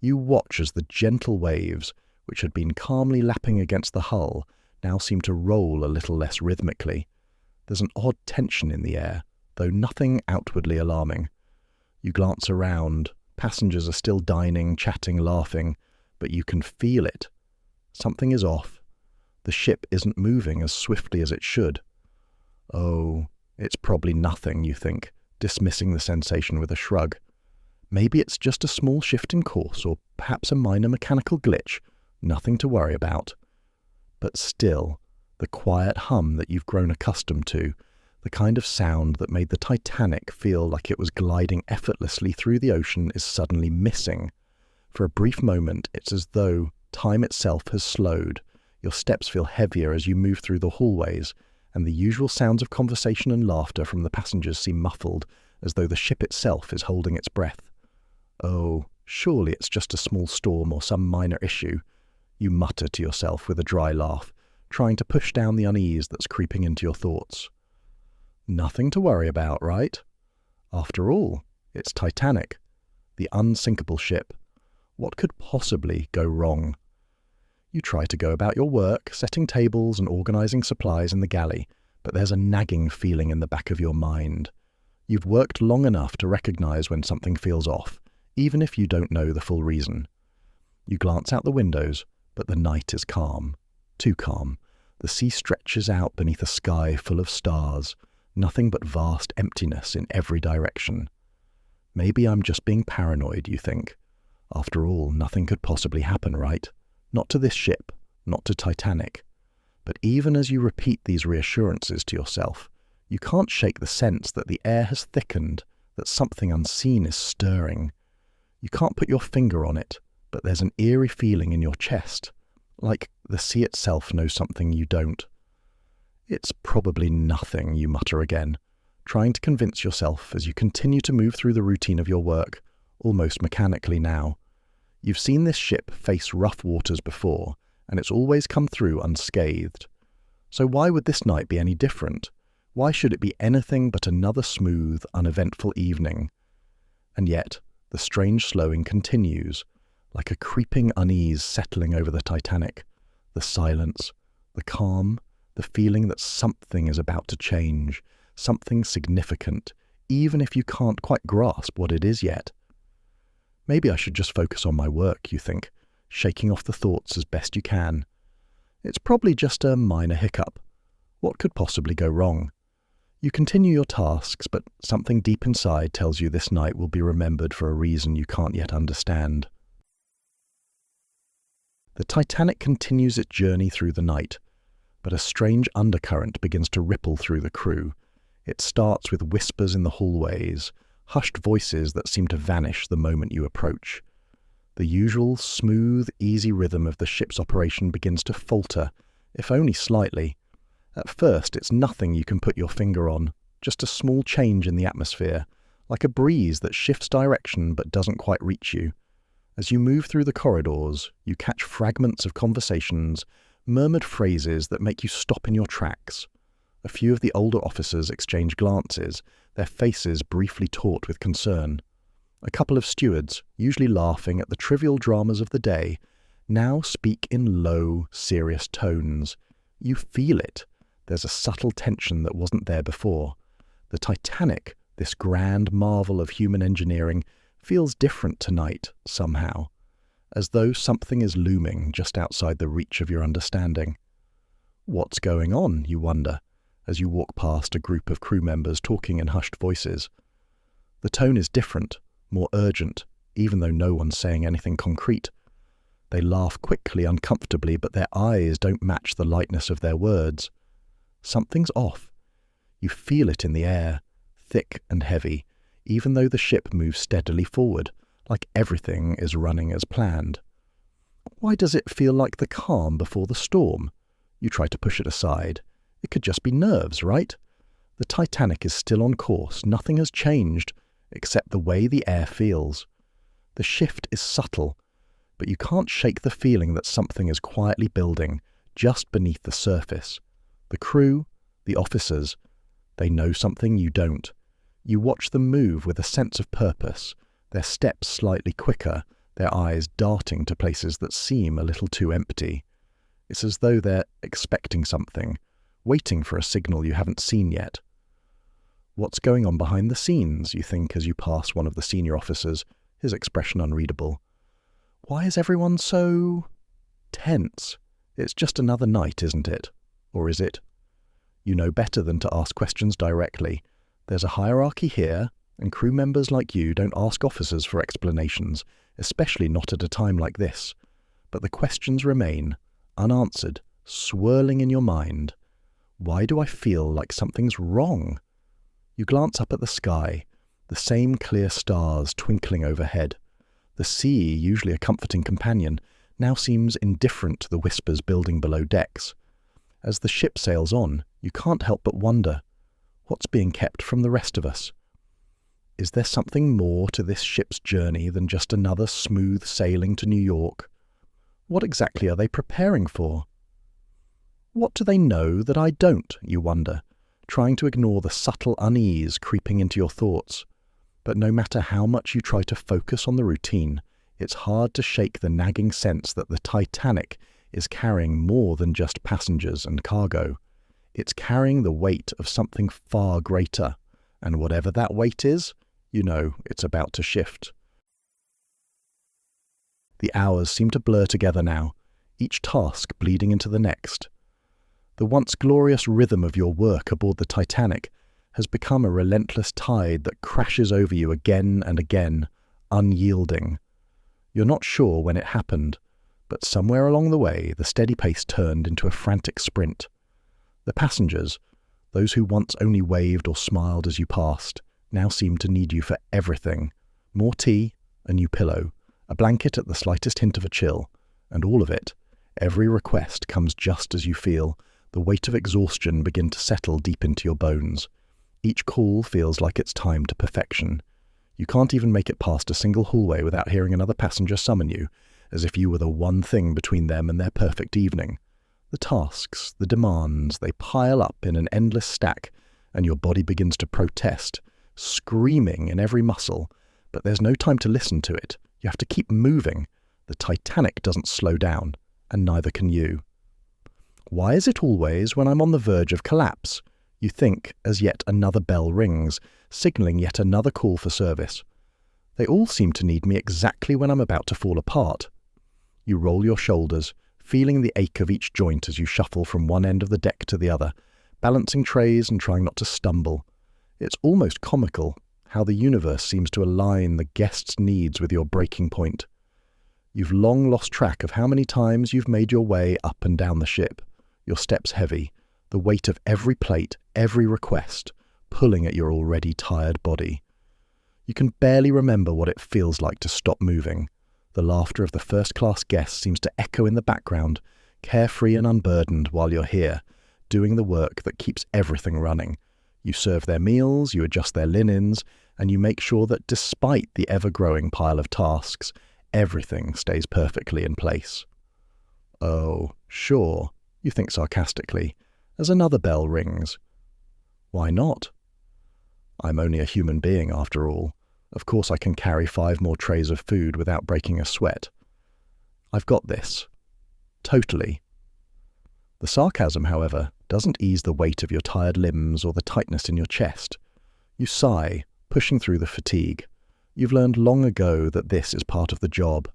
S1: You watch as the gentle waves, which had been calmly lapping against the hull, now seem to roll a little less rhythmically. There's an odd tension in the air, though nothing outwardly alarming. You glance around. Passengers are still dining, chatting, laughing, but you can feel it. Something is off. The ship isn't moving as swiftly as it should. Oh, it's probably nothing, you think, dismissing the sensation with a shrug. Maybe it's just a small shift in course, or perhaps a minor mechanical glitch. Nothing to worry about. But still, the quiet hum that you've grown accustomed to, the kind of sound that made the Titanic feel like it was gliding effortlessly through the ocean, is suddenly missing. For a brief moment, it's as though time itself has slowed. Your steps feel heavier as you move through the hallways, and the usual sounds of conversation and laughter from the passengers seem muffled, as though the ship itself is holding its breath. Oh, surely it's just a small storm or some minor issue. You mutter to yourself with a dry laugh, trying to push down the unease that's creeping into your thoughts. Nothing to worry about, right? After all, it's Titanic, the unsinkable ship. What could possibly go wrong? You try to go about your work, setting tables and organising supplies in the galley, but there's a nagging feeling in the back of your mind. You've worked long enough to recognise when something feels off, even if you don't know the full reason. You glance out the windows, but the night is calm. Too calm. The sea stretches out beneath a sky full of stars, nothing but vast emptiness in every direction. Maybe I'm just being paranoid, you think. After all, nothing could possibly happen, right? Not to this ship, not to Titanic. But even as you repeat these reassurances to yourself, you can't shake the sense that the air has thickened, that something unseen is stirring. You can't put your finger on it, but there's an eerie feeling in your chest, like the sea itself knows something you don't. It's probably nothing, you mutter again, trying to convince yourself as you continue to move through the routine of your work, almost mechanically now. You've seen this ship face rough waters before, and it's always come through unscathed. So why would this night be any different? Why should it be anything but another smooth, uneventful evening? And yet, the The strange slowing continues, like a creeping unease settling over the Titanic. The silence, the calm, the feeling that something is about to change, something significant, even if you can't quite grasp what it is yet. Maybe I should just focus on my work, you think, shaking off the thoughts as best you can. It's probably just a minor hiccup. What could possibly go wrong? You continue your tasks, but something deep inside tells you this night will be remembered for a reason you can't yet understand. The Titanic continues its journey through the night, but a strange undercurrent begins to ripple through the crew. It starts with whispers in the hallways, hushed voices that seem to vanish the moment you approach. The usual smooth, easy rhythm of the ship's operation begins to falter, if only slightly. At first, it's nothing you can put your finger on, just a small change in the atmosphere, like a breeze that shifts direction but doesn't quite reach you. As you move through the corridors, you catch fragments of conversations, murmured phrases that make you stop in your tracks. A few of the older officers exchange glances, their faces briefly taut with concern. A couple of stewards, usually laughing at the trivial dramas of the day, now speak in low, serious tones. You feel it. There's a subtle tension that wasn't there before. The Titanic, this grand marvel of human engineering, feels different tonight, somehow, as though something is looming just outside the reach of your understanding. What's going on, you wonder, as you walk past a group of crew members talking in hushed voices. The tone is different, more urgent, even though no one's saying anything concrete. They laugh quickly, uncomfortably, but their eyes don't match the lightness of their words. Something's off. You feel it in the air, thick and heavy, even though the ship moves steadily forward, like everything is running as planned. Why does it feel like the calm before the storm? You try to push it aside. It could just be nerves, right? The Titanic is still on course. Nothing has changed, except the way the air feels. The shift is subtle, but you can't shake the feeling that something is quietly building just beneath the surface. The crew, the officers, they know something you don't. You watch them move with a sense of purpose, their steps slightly quicker, their eyes darting to places that seem a little too empty. It's as though they're expecting something, waiting for a signal you haven't seen yet. What's going on behind the scenes, you think as you pass one of the senior officers, his expression unreadable. Why is everyone so tense? It's just another night, isn't it? Or is it? You know better than to ask questions directly. There's a hierarchy here, and crew members like you don't ask officers for explanations, especially not at a time like this. But the questions remain, unanswered, swirling in your mind. Why do I feel like something's wrong? You glance up at the sky, the same clear stars twinkling overhead. The sea, usually a comforting companion, now seems indifferent to the whispers building below decks. As the ship sails on, you can't help but wonder, what's being kept from the rest of us? Is there something more to this ship's journey than just another smooth sailing to New York? What exactly are they preparing for? What do they know that I don't, you wonder, trying to ignore the subtle unease creeping into your thoughts. But no matter how much you try to focus on the routine, it's hard to shake the nagging sense that the Titanic is carrying more than just passengers and cargo. It's carrying the weight of something far greater, and whatever that weight is, you know it's about to shift. The hours seem to blur together now, each task bleeding into the next. The once glorious rhythm of your work aboard the Titanic has become a relentless tide that crashes over you again and again, unyielding. You're not sure when it happened, but somewhere along the way the steady pace turned into a frantic sprint. The passengers, those who once only waved or smiled as you passed, now seem to need you for everything. More tea, a new pillow, a blanket at the slightest hint of a chill, and all of it, every request comes just as you feel the weight of exhaustion begin to settle deep into your bones. Each call feels like it's timed to perfection. You can't even make it past a single hallway without hearing another passenger summon you, as if you were the one thing between them and their perfect evening. The tasks, the demands, they pile up in an endless stack, and your body begins to protest, screaming in every muscle, But there's no time to listen to it. You have to keep moving. The Titanic doesn't slow down, and neither can you. Why is it always when I'm on the verge of collapse? You think as yet another bell rings, signalling yet another call for service. They all seem to need me exactly when I'm about to fall apart. You roll your shoulders, feeling the ache of each joint as you shuffle from one end of the deck to the other, balancing trays and trying not to stumble. It's almost comical how the universe seems to align the guest's needs with your breaking point. You've long lost track of how many times you've made your way up and down the ship, your steps heavy, the weight of every plate, every request, pulling at your already tired body. You can barely remember what it feels like to stop moving. The laughter of the first-class guests seems to echo in the background, carefree and unburdened while you're here, doing the work that keeps everything running. You serve their meals, you adjust their linens, and you make sure that despite the ever-growing pile of tasks, everything stays perfectly in place. Oh, sure, you think sarcastically, as another bell rings. Why not? I'm only a human being after all. Of course I can carry 5 more trays of food without breaking a sweat. I've got this. Totally. The sarcasm, however, doesn't ease the weight of your tired limbs or the tightness in your chest. You sigh, pushing through the fatigue. You've learned long ago that this is part of the job.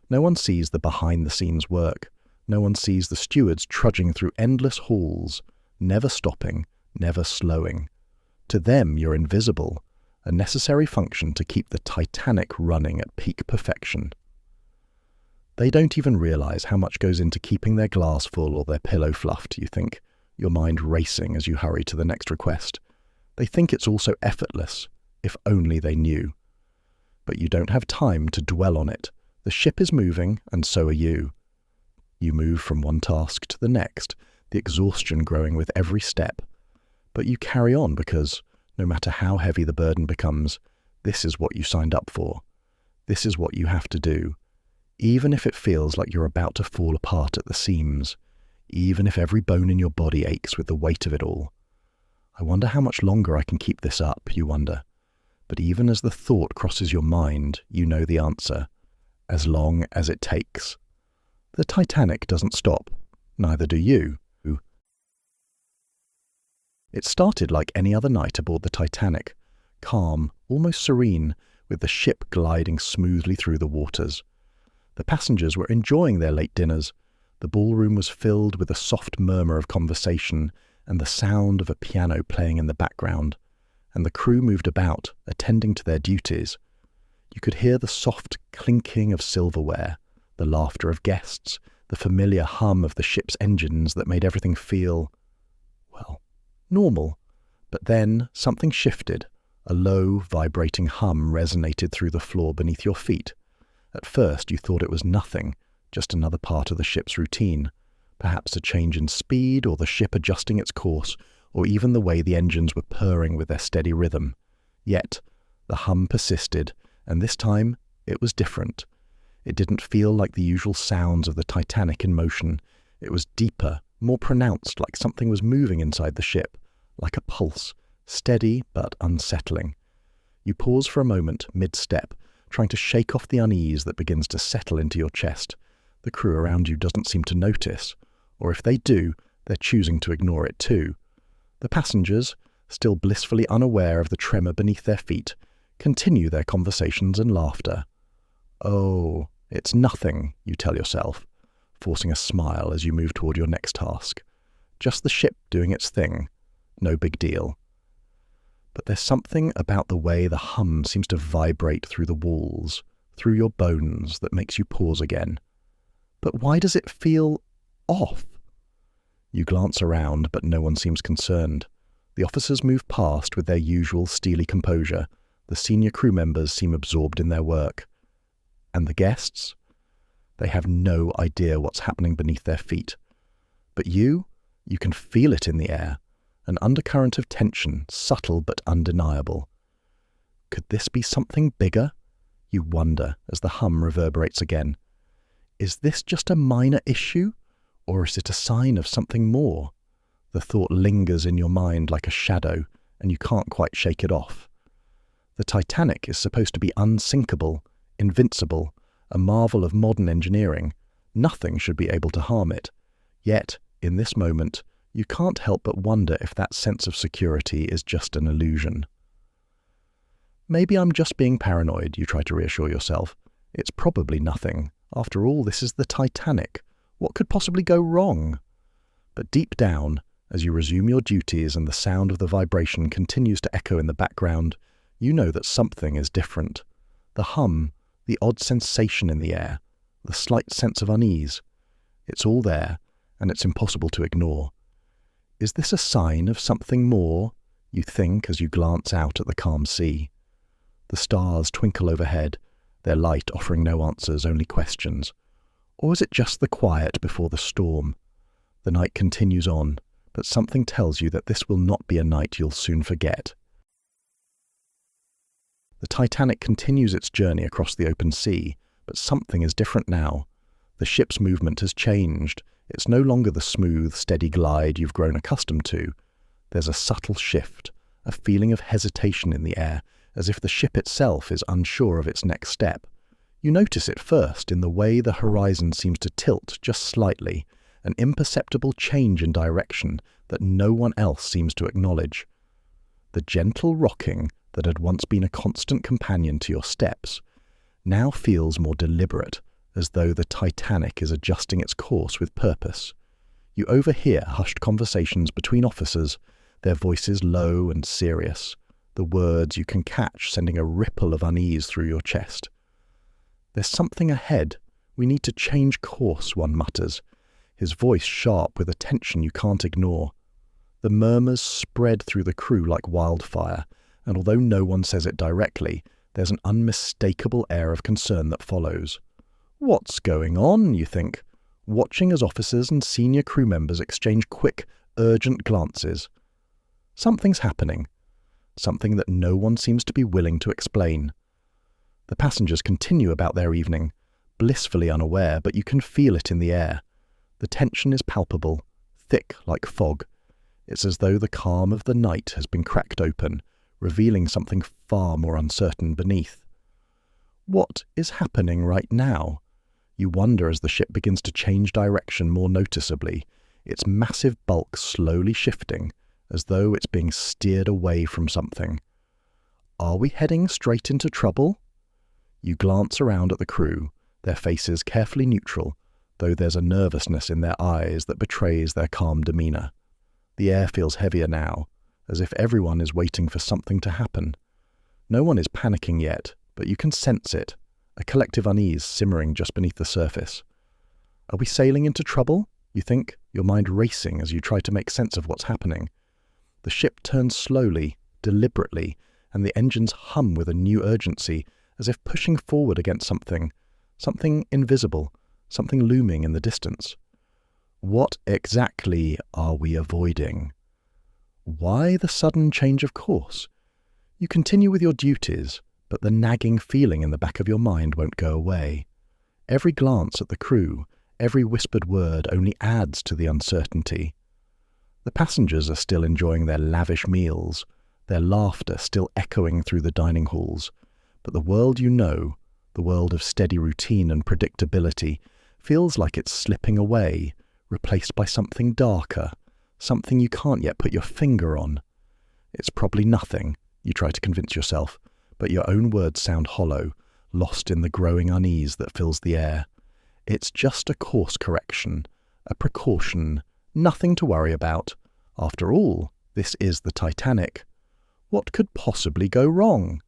S1: No one sees the behind-the-scenes work. No one sees the stewards trudging through endless halls, never stopping, never slowing. To them, you're invisible, a necessary function to keep the Titanic running at peak perfection. They don't even realize how much goes into keeping their glass full or their pillow fluffed, you think, your mind racing as you hurry to the next request. They think it's also effortless, if only they knew. But you don't have time to dwell on it. The ship is moving, and so are you. You move from one task to the next, the exhaustion growing with every step. But you carry on because, no matter how heavy the burden becomes, this is what you signed up for. This is what you have to do. Even if it feels like you're about to fall apart at the seams. Even if every bone in your body aches with the weight of it all. I wonder how much longer I can keep this up, you wonder. But even as the thought crosses your mind, you know the answer. As long as it takes. The Titanic doesn't stop. Neither do you. It started like any other night aboard the Titanic, calm, almost serene, with the ship gliding smoothly through the waters. The passengers were enjoying their late dinners. The ballroom was filled with a soft murmur of conversation and the sound of a piano playing in the background, and the crew moved about, attending to their duties. You could hear the soft clinking of silverware, the laughter of guests, the familiar hum of the ship's engines that made everything feel, well, normal. But then something shifted. A low, vibrating hum resonated through the floor beneath your feet. At first you thought it was nothing, just another part of the ship's routine. Perhaps a change in speed, or the ship adjusting its course, or even the way the engines were purring with their steady rhythm. Yet, the hum persisted, and this time it was different. It didn't feel like the usual sounds of the Titanic in motion. It was deeper, more pronounced, like something was moving inside the ship, like a pulse, steady but unsettling. You pause for a moment, mid-step, trying to shake off the unease that begins to settle into your chest. The crew around you doesn't seem to notice, or if they do, they're choosing to ignore it too. The passengers, still blissfully unaware of the tremor beneath their feet, continue their conversations and laughter. Oh, it's nothing, you tell yourself, forcing a smile as you move toward your next task. Just the ship doing its thing. No big deal. But there's something about the way the hum seems to vibrate through the walls, through your bones, that makes you pause again. But why does it feel off? You glance around, but no one seems concerned. The officers move past with their usual steely composure. The senior crew members seem absorbed in their work. And the guests? They have no idea what's happening beneath their feet. But you can feel it in the air. An undercurrent of tension, subtle but undeniable. Could this be something bigger? You wonder as the hum reverberates again. Is this just a minor issue, or is it a sign of something more? The thought lingers in your mind like a shadow, and you can't quite shake it off. The Titanic is supposed to be unsinkable, invincible, a marvel of modern engineering. Nothing should be able to harm it. Yet, in this moment, you can't help but wonder if that sense of security is just an illusion. Maybe I'm just being paranoid, you try to reassure yourself. It's probably nothing. After all, this is the Titanic. What could possibly go wrong? But deep down, as you resume your duties and the sound of the vibration continues to echo in the background, you know that something is different. The hum, the odd sensation in the air, the slight sense of unease. It's all there, and it's impossible to ignore. Is this a sign of something more? You think as you glance out at the calm sea. The stars twinkle overhead, their light offering no answers, only questions. Or is it just the quiet before the storm? The night continues on, but something tells you that this will not be a night you'll soon forget. The Titanic continues its journey across the open sea, but something is different now. The ship's movement has changed. It's no longer the smooth, steady glide you've grown accustomed to. There's a subtle shift, a feeling of hesitation in the air, as if the ship itself is unsure of its next step. You notice it first in the way the horizon seems to tilt just slightly, an imperceptible change in direction that no one else seems to acknowledge. The gentle rocking that had once been a constant companion to your steps now feels more deliberate, as though the Titanic is adjusting its course with purpose. You overhear hushed conversations between officers, their voices low and serious, the words you can catch sending a ripple of unease through your chest. "There's something ahead. We need to change course," one mutters, his voice sharp with a tension you can't ignore. The murmurs spread through the crew like wildfire, and although no one says it directly, there's an unmistakable air of concern that follows. What's going on, you think, watching as officers and senior crew members exchange quick, urgent glances. Something's happening, something that no one seems to be willing to explain. The passengers continue about their evening, blissfully unaware, but you can feel it in the air. The tension is palpable, thick like fog. It's as though the calm of the night has been cracked open, revealing something far more uncertain beneath. What is happening right now? You wonder as the ship begins to change direction more noticeably, its massive bulk slowly shifting, as though it's being steered away from something. Are we heading straight into trouble? You glance around at the crew, their faces carefully neutral, though there's a nervousness in their eyes that betrays their calm demeanour. The air feels heavier now, as if everyone is waiting for something to happen. No one is panicking yet, but you can sense it, a collective unease simmering just beneath the surface. Are we sailing into trouble? You think, your mind racing as you try to make sense of what's happening. The ship turns slowly, deliberately, and the engines hum with a new urgency, as if pushing forward against something invisible, something looming in the distance. What exactly are we avoiding? Why the sudden change of course? You continue with your duties, but the nagging feeling in the back of your mind won't go away. Every glance at the crew, every whispered word only adds to the uncertainty. The passengers are still enjoying their lavish meals, their laughter still echoing through the dining halls, but the world you know, the world of steady routine and predictability, feels like it's slipping away, replaced by something darker, something you can't yet put your finger on. It's probably nothing, you try to convince yourself, but your own words sound hollow, lost in the growing unease that fills the air. It's just a course correction, a precaution, nothing to worry about. After all, this is the Titanic. What could possibly go wrong?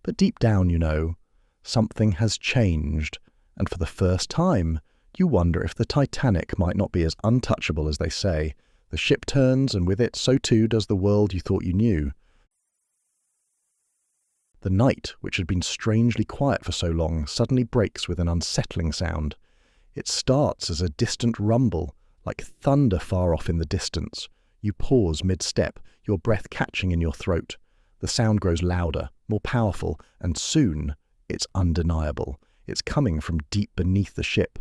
S1: But deep down, you know, something has changed, and for the first time, you wonder if the Titanic might not be as untouchable as they say. The ship turns, and with it, so too does the world you thought you knew. The night, which had been strangely quiet for so long, suddenly breaks with an unsettling sound. It starts as a distant rumble, like thunder far off in the distance. You pause mid-step, your breath catching in your throat. The sound grows louder, more powerful, and soon it's undeniable. It's coming from deep beneath the ship.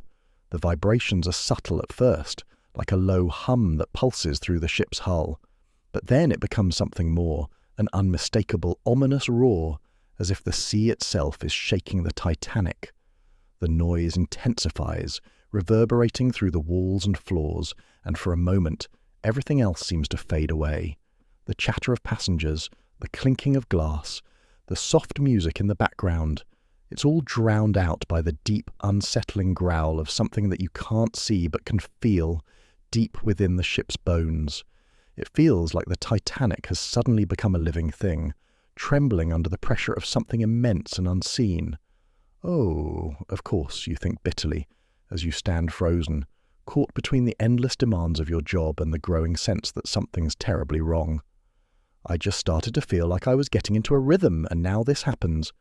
S1: The vibrations are subtle at first, like a low hum that pulses through the ship's hull. But then it becomes something more, an unmistakable, ominous roar, as if the sea itself is shaking the Titanic. The noise intensifies, reverberating through the walls and floors, and for a moment, everything else seems to fade away. The chatter of passengers, the clinking of glass, the soft music in the background, it's all drowned out by the deep, unsettling growl of something that you can't see but can feel deep within the ship's bones. It feels like the Titanic has suddenly become a living thing, trembling under the pressure of something immense and unseen. Oh, of course, you think bitterly, as you stand frozen, caught between the endless demands of your job and the growing sense that something's terribly wrong. I just started to feel like I was getting into a rhythm, and now this happens.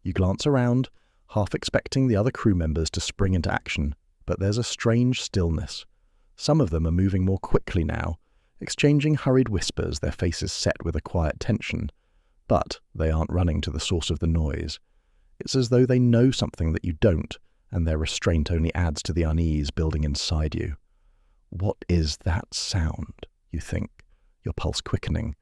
S1: You glance around, half expecting the other crew members to spring into action, but there's a strange stillness. Some of them are moving more quickly now, exchanging hurried whispers, their faces set with a quiet tension. But they aren't running to the source of the noise. It's as though they know something that you don't, and their restraint only adds to the unease building inside you. What is that sound, you think, your pulse quickening?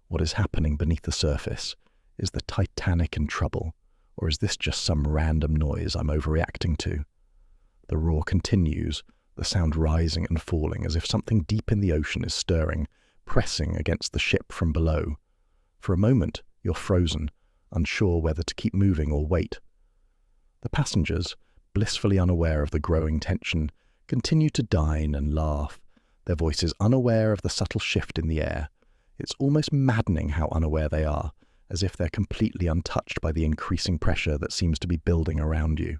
S1: What is happening beneath the surface? Is the Titanic in trouble, or is this just some random noise I'm overreacting to? The roar continues, the sound rising and falling as if something deep in the ocean is stirring, pressing against the ship from below. For a moment, you're frozen, unsure whether to keep moving or wait. The passengers, blissfully unaware of the growing tension, continue to dine and laugh, their voices unaware of the subtle shift in the air. It's almost maddening how unaware they are, as if they're completely untouched by the increasing pressure that seems to be building around you.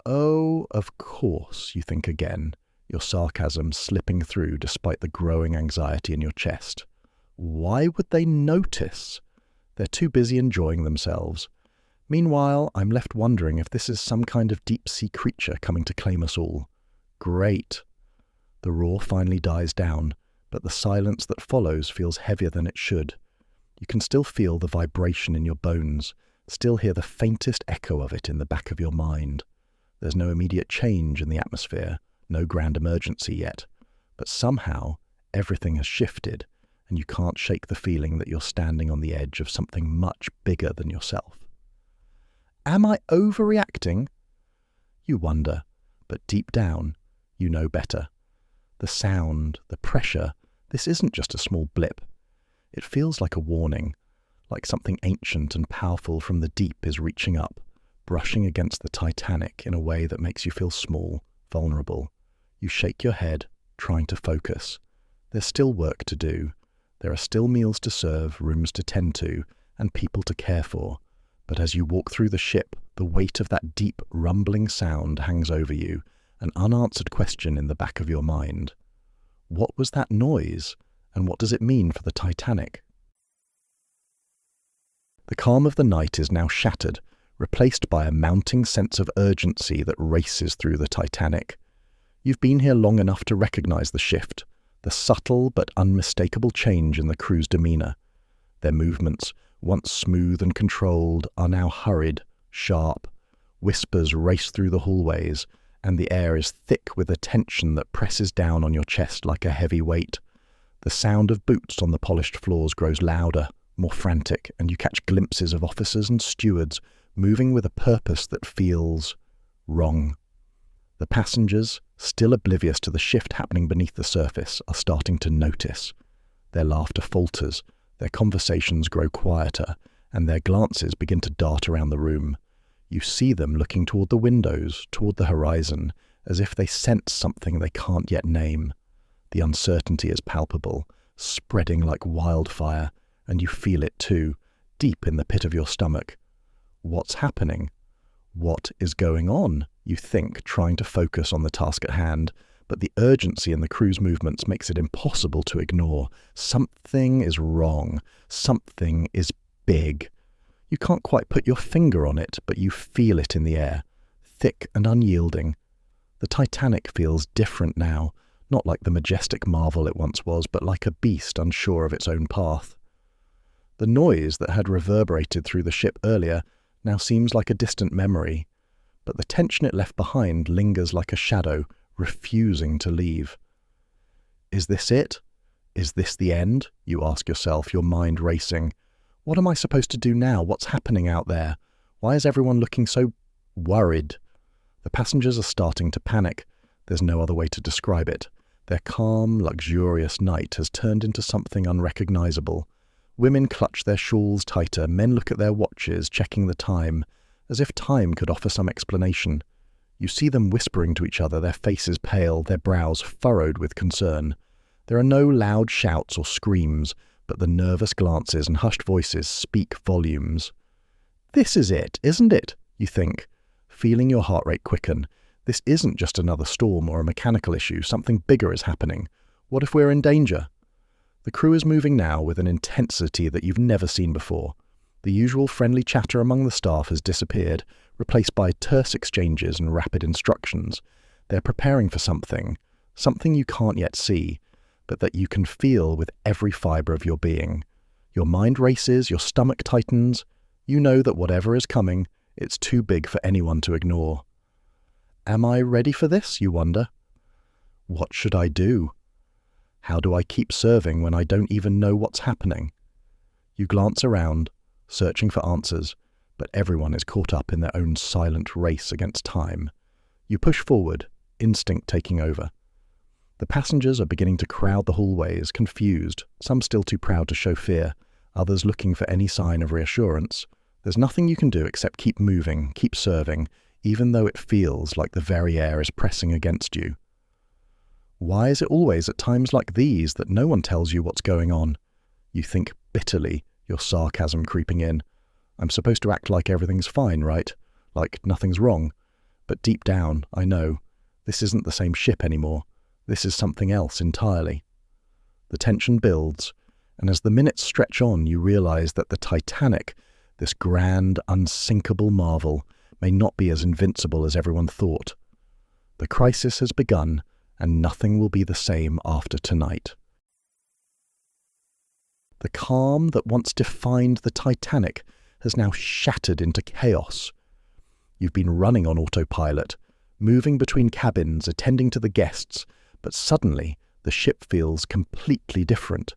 S1: Oh, of course, you think again, your sarcasm slipping through despite the growing anxiety in your chest. Why would they notice? They're too busy enjoying themselves. Meanwhile, I'm left wondering if this is some kind of deep-sea creature coming to claim us all. Great. The roar finally dies down, but the silence that follows feels heavier than it should. You can still feel the vibration in your bones, still hear the faintest echo of it in the back of your mind. There's no immediate change in the atmosphere, no grand emergency yet, but somehow everything has shifted, and you can't shake the feeling that you're standing on the edge of something much bigger than yourself. Am I overreacting? You wonder, but deep down, you know better. The sound, the pressure, this isn't just a small blip. It feels like a warning, like something ancient and powerful from the deep is reaching up, brushing against the Titanic in a way that makes you feel small, vulnerable. You shake your head, trying to focus. There's still work to do. There are still meals to serve, rooms to tend to, and people to care for. But as you walk through the ship, the weight of that deep, rumbling sound hangs over you, an unanswered question in the back of your mind. What was that noise, and what does it mean for the Titanic? The calm of the night is now shattered, replaced by a mounting sense of urgency that races through the Titanic. You've been here long enough to recognize the shift, the subtle but unmistakable change in the crew's demeanor. Their movements, once smooth and controlled, are now hurried, sharp. Whispers race through the hallways, and the air is thick with a tension that presses down on your chest like a heavy weight. The sound of boots on the polished floors grows louder, more frantic, and you catch glimpses of officers and stewards moving with a purpose that feels wrong. The passengers, still oblivious to the shift happening beneath the surface, are starting to notice. Their laughter falters, their conversations grow quieter, and their glances begin to dart around the room. You see them looking toward the windows, toward the horizon, as if they sense something they can't yet name. The uncertainty is palpable, spreading like wildfire, and you feel it too, deep in the pit of your stomach. What's happening? What is going on? You think, trying to focus on the task at hand, but the urgency in the crew's movements makes it impossible to ignore. Something is wrong. Something is big. You can't quite put your finger on it, but you feel it in the air, thick and unyielding. The Titanic feels different now, not like the majestic marvel it once was, but like a beast unsure of its own path. The noise that had reverberated through the ship earlier now seems like a distant memory, but the tension it left behind lingers like a shadow, refusing to leave. Is this it? Is this the end? You ask yourself, your mind racing. What am I supposed to do now? What's happening out there? Why is everyone looking so worried? The passengers are starting to panic. There's no other way to describe it. Their calm, luxurious night has turned into something unrecognizable. Women clutch their shawls tighter, men look at their watches, checking the time, as if time could offer some explanation. You see them whispering to each other, their faces pale, their brows furrowed with concern. There are no loud shouts or screams, but the nervous glances and hushed voices speak volumes. This is it, isn't it? You think, feeling your heart rate quicken. This isn't just another storm or a mechanical issue, something bigger is happening. What if we're in danger? The crew is moving now with an intensity that you've never seen before. The usual friendly chatter among the staff has disappeared, replaced by terse exchanges and rapid instructions. They're preparing for something you can't yet see, but that you can feel with every fibre of your being. Your mind races, your stomach tightens. You know that whatever is coming, it's too big for anyone to ignore. Am I ready for this, you wonder? What should I do? How do I keep serving when I don't even know what's happening? You glance around, searching for answers, but everyone is caught up in their own silent race against time. You push forward, instinct taking over. The passengers are beginning to crowd the hallways, confused, some still too proud to show fear, others looking for any sign of reassurance. There's nothing you can do except keep moving, keep serving, even though it feels like the very air is pressing against you. Why is it always at times like these that no one tells you what's going on? You think bitterly, your sarcasm creeping in. I'm supposed to act like everything's fine, right? Like nothing's wrong. But deep down, I know, this isn't the same ship anymore. This is something else entirely. The tension builds, and as the minutes stretch on, you realize that the Titanic, this grand, unsinkable marvel, may not be as invincible as everyone thought. The crisis has begun, and nothing will be the same after tonight. The calm that once defined the Titanic has now shattered into chaos. You've been running on autopilot, moving between cabins, attending to the guests, but suddenly the ship feels completely different.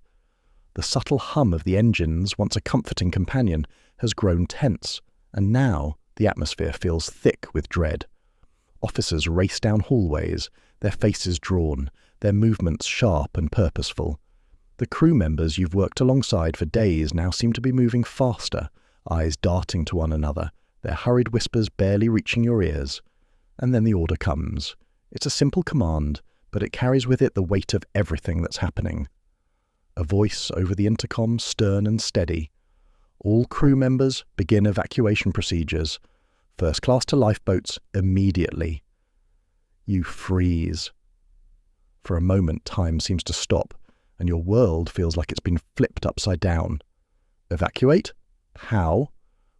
S1: The subtle hum of the engines, once a comforting companion, has grown tense, and now the atmosphere feels thick with dread. Officers race down hallways, their faces drawn, their movements sharp and purposeful. The crew members you've worked alongside for days now seem to be moving faster, eyes darting to one another, their hurried whispers barely reaching your ears. And then the order comes. It's a simple command, but it carries with it the weight of everything that's happening. A voice over the intercom, stern and steady. All crew members begin evacuation procedures. First class to lifeboats immediately. You freeze. For a moment, time seems to stop, and your world feels like it's been flipped upside down. Evacuate? How?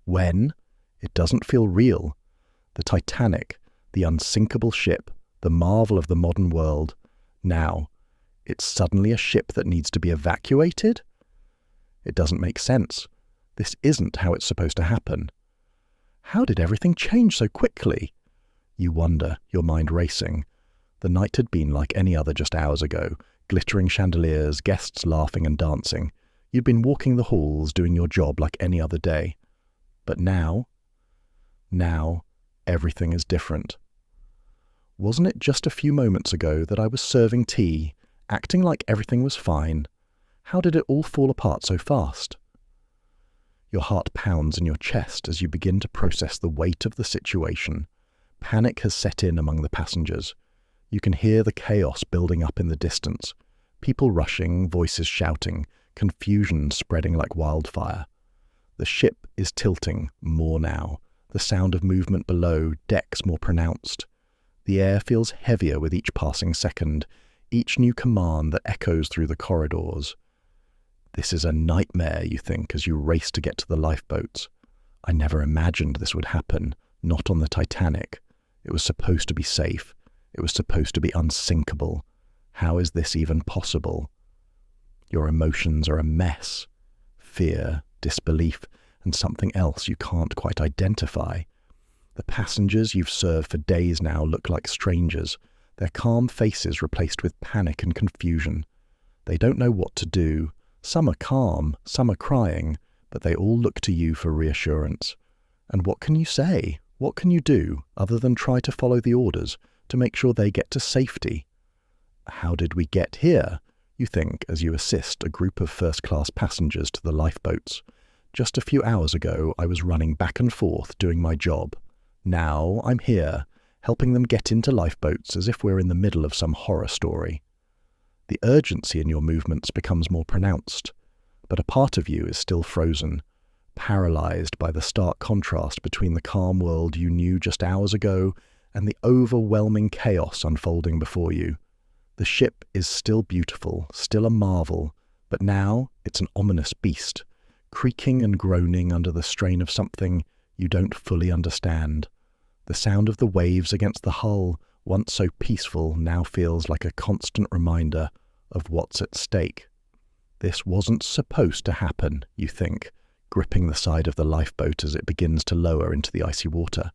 S1: When? It doesn't feel real. The Titanic, the unsinkable ship, the marvel of the modern world. Now, it's suddenly a ship that needs to be evacuated? It doesn't make sense. This isn't how it's supposed to happen. How did everything change so quickly? You wonder, your mind racing. The night had been like any other just hours ago, glittering chandeliers, guests laughing and dancing. You'd been walking the halls, doing your job like any other day. But now, everything is different. Wasn't it just a few moments ago that I was serving tea, acting like everything was fine? How did it all fall apart so fast? Your heart pounds in your chest as you begin to process the weight of the situation. Panic has set in among the passengers. You can hear the chaos building up in the distance. People rushing, voices shouting, confusion spreading like wildfire. The ship is tilting more now, the sound of movement below, decks more pronounced. The air feels heavier with each passing second, each new command that echoes through the corridors. This is a nightmare, you think, as you race to get to the lifeboats. I never imagined this would happen, not on the Titanic. It was supposed to be safe. It was supposed to be unsinkable. How is this even possible? Your emotions are a mess. Fear, disbelief, and something else you can't quite identify. The passengers you've served for days now look like strangers, their calm faces replaced with panic and confusion. They don't know what to do. Some are calm, some are crying, but they all look to you for reassurance. And what can you say? What can you do other than try to follow the orders to make sure they get to safety? How did we get here, you think, as you assist a group of first-class passengers to the lifeboats? Just a few hours ago, I was running back and forth doing my job. Now I'm here, helping them get into lifeboats as if we're in the middle of some horror story. The urgency in your movements becomes more pronounced, but a part of you is still frozen, paralyzed by the stark contrast between the calm world you knew just hours ago and the overwhelming chaos unfolding before you. The ship is still beautiful, still a marvel, but now it's an ominous beast, creaking and groaning under the strain of something you don't fully understand. The sound of the waves against the hull, once so peaceful, now feels like a constant reminder of what's at stake. This wasn't supposed to happen, you think, gripping the side of the lifeboat as it begins to lower into the icy water.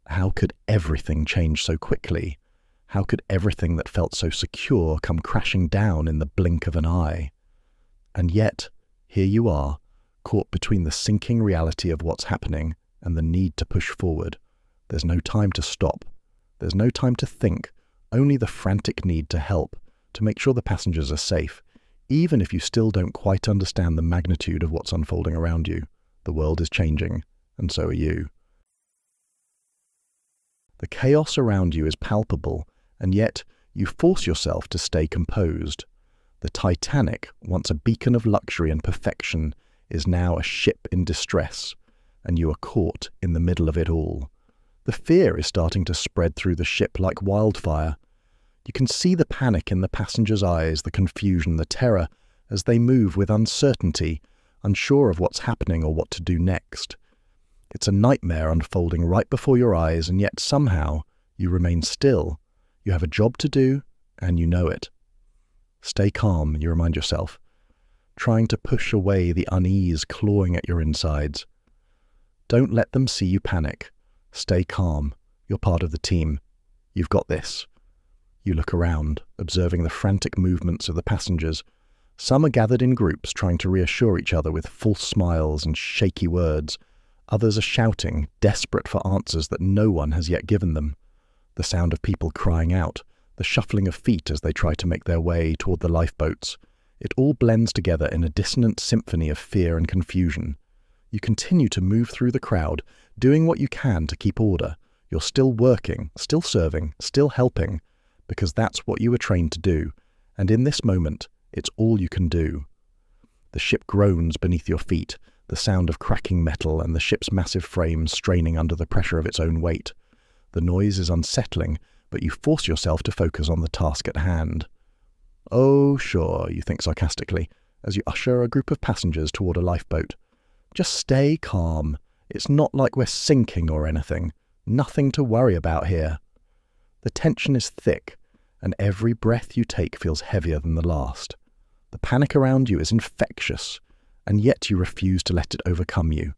S1: How could everything change so quickly? How could everything that felt so secure come crashing down in the blink of an eye? And yet, here you are, caught between the sinking reality of what's happening and the need to push forward. There's no time to stop. There's no time to think, only the frantic need to help, to make sure the passengers are safe, even if you still don't quite understand the magnitude of what's unfolding around you. The world is changing, and so are you. The chaos around you is palpable, and yet you force yourself to stay composed. The Titanic, once a beacon of luxury and perfection, is now a ship in distress, and you are caught in the middle of it all. The fear is starting to spread through the ship like wildfire. You can see the panic in the passengers' eyes, the confusion, the terror, as they move with uncertainty, unsure of what's happening or what to do next. It's a nightmare unfolding right before your eyes, and yet somehow you remain still. You have a job to do, and you know it. Stay calm, you remind yourself, trying to push away the unease clawing at your insides. Don't let them see you panic. Stay calm. You're part of the team. You've got this. You look around, observing the frantic movements of the passengers. Some are gathered in groups, trying to reassure each other with false smiles and shaky words. Others are shouting, desperate for answers that no one has yet given them. The sound of people crying out, the shuffling of feet as they try to make their way toward the lifeboats. It all blends together in a dissonant symphony of fear and confusion. You continue to move through the crowd, doing what you can to keep order. You're still working, still serving, still helping, because that's what you were trained to do, and in this moment, it's all you can do. The ship groans beneath your feet, the sound of cracking metal and the ship's massive frame straining under the pressure of its own weight. The noise is unsettling, but you force yourself to focus on the task at hand. Oh, sure, you think sarcastically, as you usher a group of passengers toward a lifeboat. Just stay calm. It's not like we're sinking or anything. Nothing to worry about here. The tension is thick, and every breath you take feels heavier than the last. The panic around you is infectious, and yet you refuse to let it overcome you.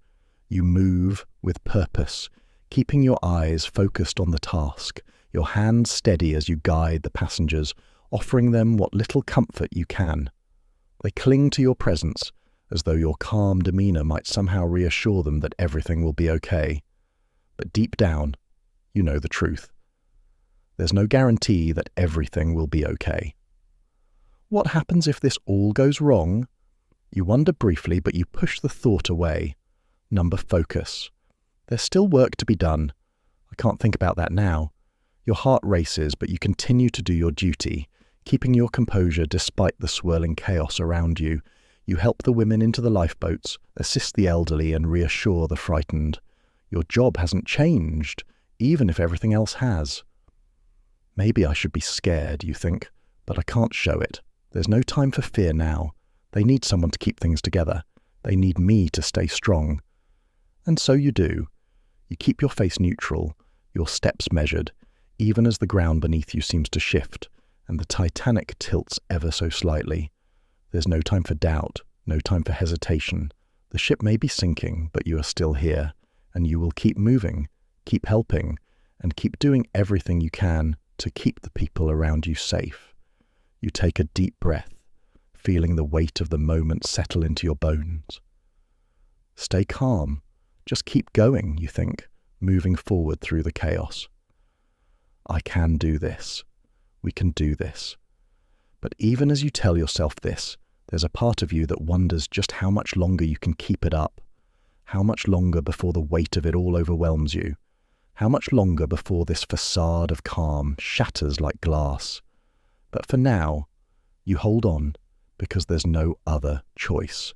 S1: You move with purpose, keeping your eyes focused on the task, your hands steady as you guide the passengers, offering them what little comfort you can. They cling to your presence, as though your calm demeanor might somehow reassure them that everything will be okay. But deep down, you know the truth. There's no guarantee that everything will be okay. What happens if this all goes wrong? You wonder briefly, but you push the thought away. Number focus. There's still work to be done. I can't think about that now. Your heart races, but you continue to do your duty, keeping your composure despite the swirling chaos around you. You help the women into the lifeboats, assist the elderly, and reassure the frightened. Your job hasn't changed, even if everything else has. Maybe I should be scared, you think, but I can't show it. There's no time for fear now. They need someone to keep things together. They need me to stay strong. And so you do. You keep your face neutral, your steps measured, even as the ground beneath you seems to shift, and the Titanic tilts ever so slightly. There's no time for doubt, no time for hesitation. The ship may be sinking, but you are still here, and you will keep moving, keep helping, and keep doing everything you can to keep the people around you safe. You take a deep breath, feeling the weight of the moment settle into your bones. Stay calm. Just keep going, you think, moving forward through the chaos. I can do this. We can do this. But even as you tell yourself this, there's a part of you that wonders just how much longer you can keep it up. How much longer before the weight of it all overwhelms you? How much longer before this facade of calm shatters like glass? But for now, you hold on because there's no other choice.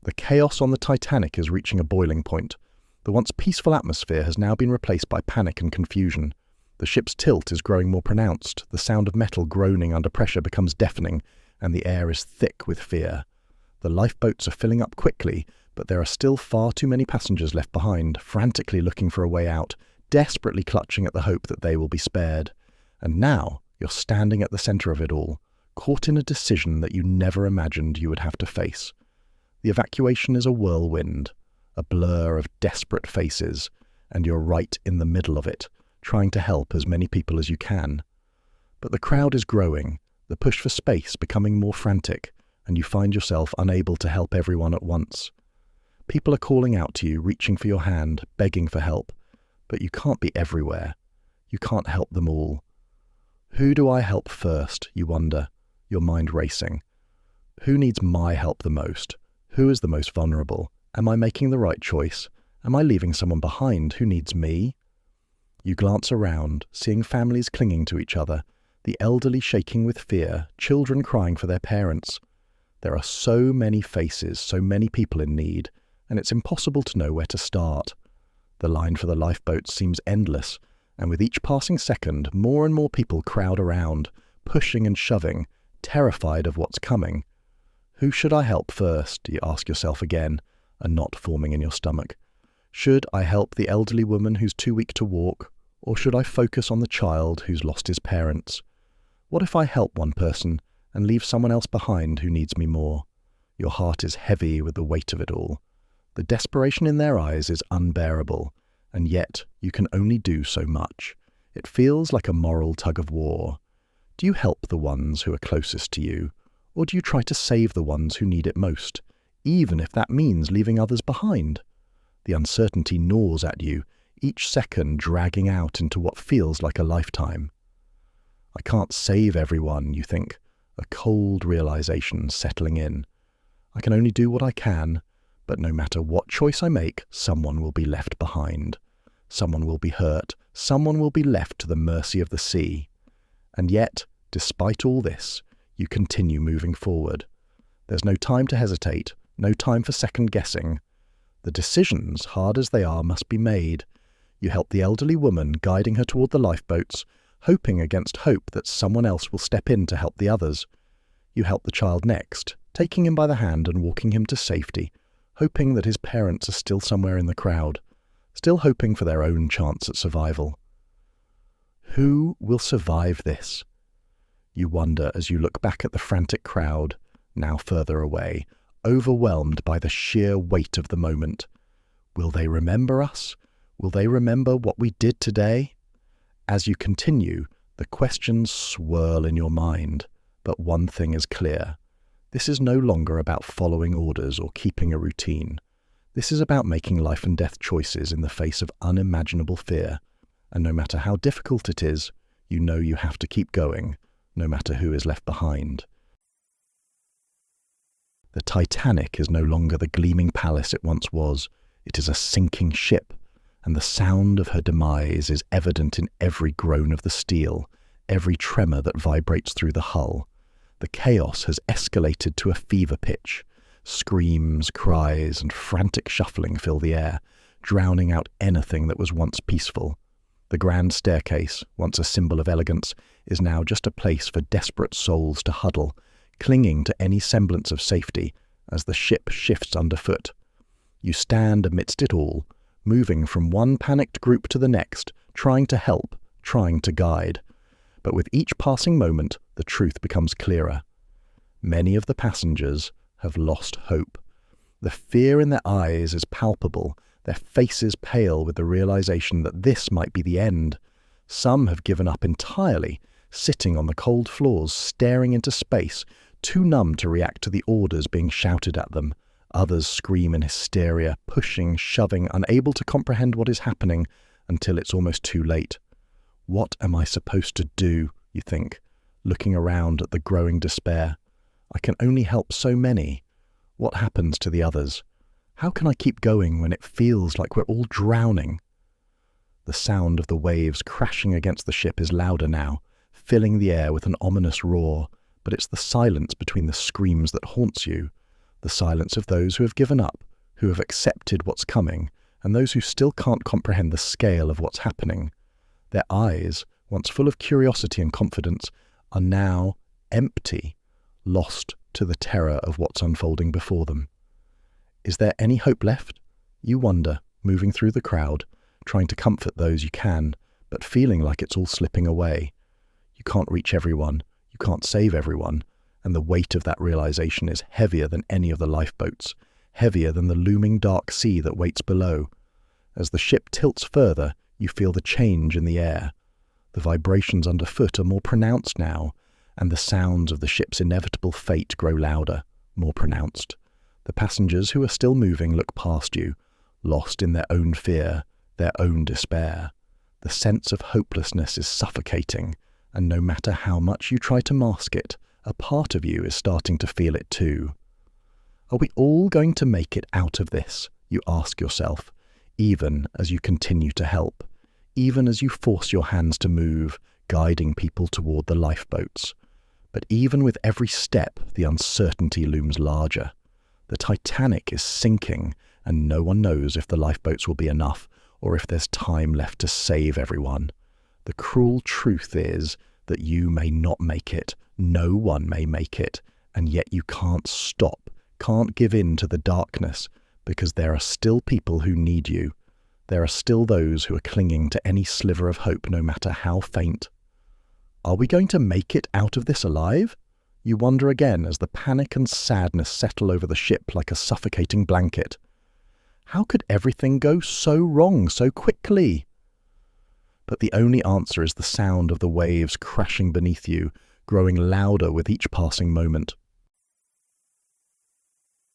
S1: The chaos on the Titanic is reaching a boiling point. The once peaceful atmosphere has now been replaced by panic and confusion. The ship's tilt is growing more pronounced, the sound of metal groaning under pressure becomes deafening, and the air is thick with fear. The lifeboats are filling up quickly, but there are still far too many passengers left behind, frantically looking for a way out, desperately clutching at the hope that they will be spared. And now you're standing at the centre of it all, caught in a decision that you never imagined you would have to face. The evacuation is a whirlwind, a blur of desperate faces, and you're right in the middle of it, trying to help as many people as you can. But the crowd is growing, the push for space becoming more frantic, and you find yourself unable to help everyone at once. People are calling out to you, reaching for your hand, begging for help, but you can't be everywhere. You can't help them all. Who do I help first, you wonder, your mind racing? Who needs my help the most? Who is the most vulnerable? Am I making the right choice? Am I leaving someone behind who needs me? You glance around, seeing families clinging to each other, the elderly shaking with fear, children crying for their parents. There are so many faces, so many people in need, and it's impossible to know where to start. The line for the lifeboats seems endless, and with each passing second, more and more people crowd around, pushing and shoving, terrified of what's coming. Who should I help first, you ask yourself again, a knot forming in your stomach. Should I help the elderly woman who's too weak to walk, or should I focus on the child who's lost his parents? What if I help one person and leave someone else behind who needs me more? Your heart is heavy with the weight of it all. The desperation in their eyes is unbearable, and yet you can only do so much. It feels like a moral tug-of-war. Do you help the ones who are closest to you, or do you try to save the ones who need it most, even if that means leaving others behind? The uncertainty gnaws at you, each second dragging out into what feels like a lifetime. I can't save everyone, you think, a cold realization settling in. I can only do what I can, but no matter what choice I make, someone will be left behind. Someone will be hurt, someone will be left to the mercy of the sea. And yet, despite all this, you continue moving forward. There's no time to hesitate, no time for second-guessing. The decisions, hard as they are, must be made. You help the elderly woman, guiding her toward the lifeboats, hoping against hope that someone else will step in to help the others. You help the child next, taking him by the hand and walking him to safety, hoping that his parents are still somewhere in the crowd, still hoping for their own chance at survival. Who will survive this? You wonder as you look back at the frantic crowd, now further away, overwhelmed by the sheer weight of the moment. Will they remember us? Will they remember what we did today? As you continue, the questions swirl in your mind, but one thing is clear. This is no longer about following orders or keeping a routine. This is about making life and death choices in the face of unimaginable fear. And no matter how difficult it is, you know you have to keep going, no matter who is left behind. The Titanic is no longer the gleaming palace it once was. It is a sinking ship, and the sound of her demise is evident in every groan of the steel, every tremor that vibrates through the hull. The chaos has escalated to a fever pitch. Screams, cries, and frantic shuffling fill the air, drowning out anything that was once peaceful. The grand staircase, once a symbol of elegance, is now just a place for desperate souls to huddle, clinging to any semblance of safety as the ship shifts underfoot. You stand amidst it all, moving from one panicked group to the next, trying to help, trying to guide. But with each passing moment, the truth becomes clearer. Many of the passengers have lost hope. The fear in their eyes is palpable, their faces pale with the realization that this might be the end. Some have given up entirely, sitting on the cold floors, staring into space, too numb to react to the orders being shouted at them. Others scream in hysteria, pushing, shoving, unable to comprehend what is happening until it's almost too late. What am I supposed to do, you think, looking around at the growing despair? I can only help so many. What happens to the others? How can I keep going when it feels like we're all drowning? The sound of the waves crashing against the ship is louder now, filling the air with an ominous roar, but it's the silence between the screams that haunts you, the silence of those who have given up, who have accepted what's coming, and those who still can't comprehend the scale of what's happening. Their eyes, once full of curiosity and confidence, are now empty, lost to the terror of what's unfolding before them. Is there any hope left? You wonder, moving through the crowd, trying to comfort those you can, but feeling like it's all slipping away. You can't reach everyone, you can't save everyone, and the weight of that realization is heavier than any of the lifeboats, heavier than the looming dark sea that waits below. As the ship tilts further, you feel the change in the air. The vibrations underfoot are more pronounced now, and the sounds of the ship's inevitable fate grow louder, more pronounced. The passengers who are still moving look past you, lost in their own fear, their own despair. The sense of hopelessness is suffocating, and no matter how much you try to mask it, a part of you is starting to feel it too. Are we all going to make it out of this, you ask yourself, even as you continue to help, even as you force your hands to move, guiding people toward the lifeboats. But even with every step, the uncertainty looms larger. The Titanic is sinking, and no one knows if the lifeboats will be enough or if there's time left to save everyone. The cruel truth is that you may not make it, no one may make it, and yet you can't stop, can't give in to the darkness, because there are still people who need you. There are still those who are clinging to any sliver of hope, no matter how faint. Are we going to make it out of this alive? You wonder again as the panic and sadness settle over the ship like a suffocating blanket. How could everything go so wrong so quickly? But the only answer is the sound of the waves crashing beneath you, growing louder with each passing moment.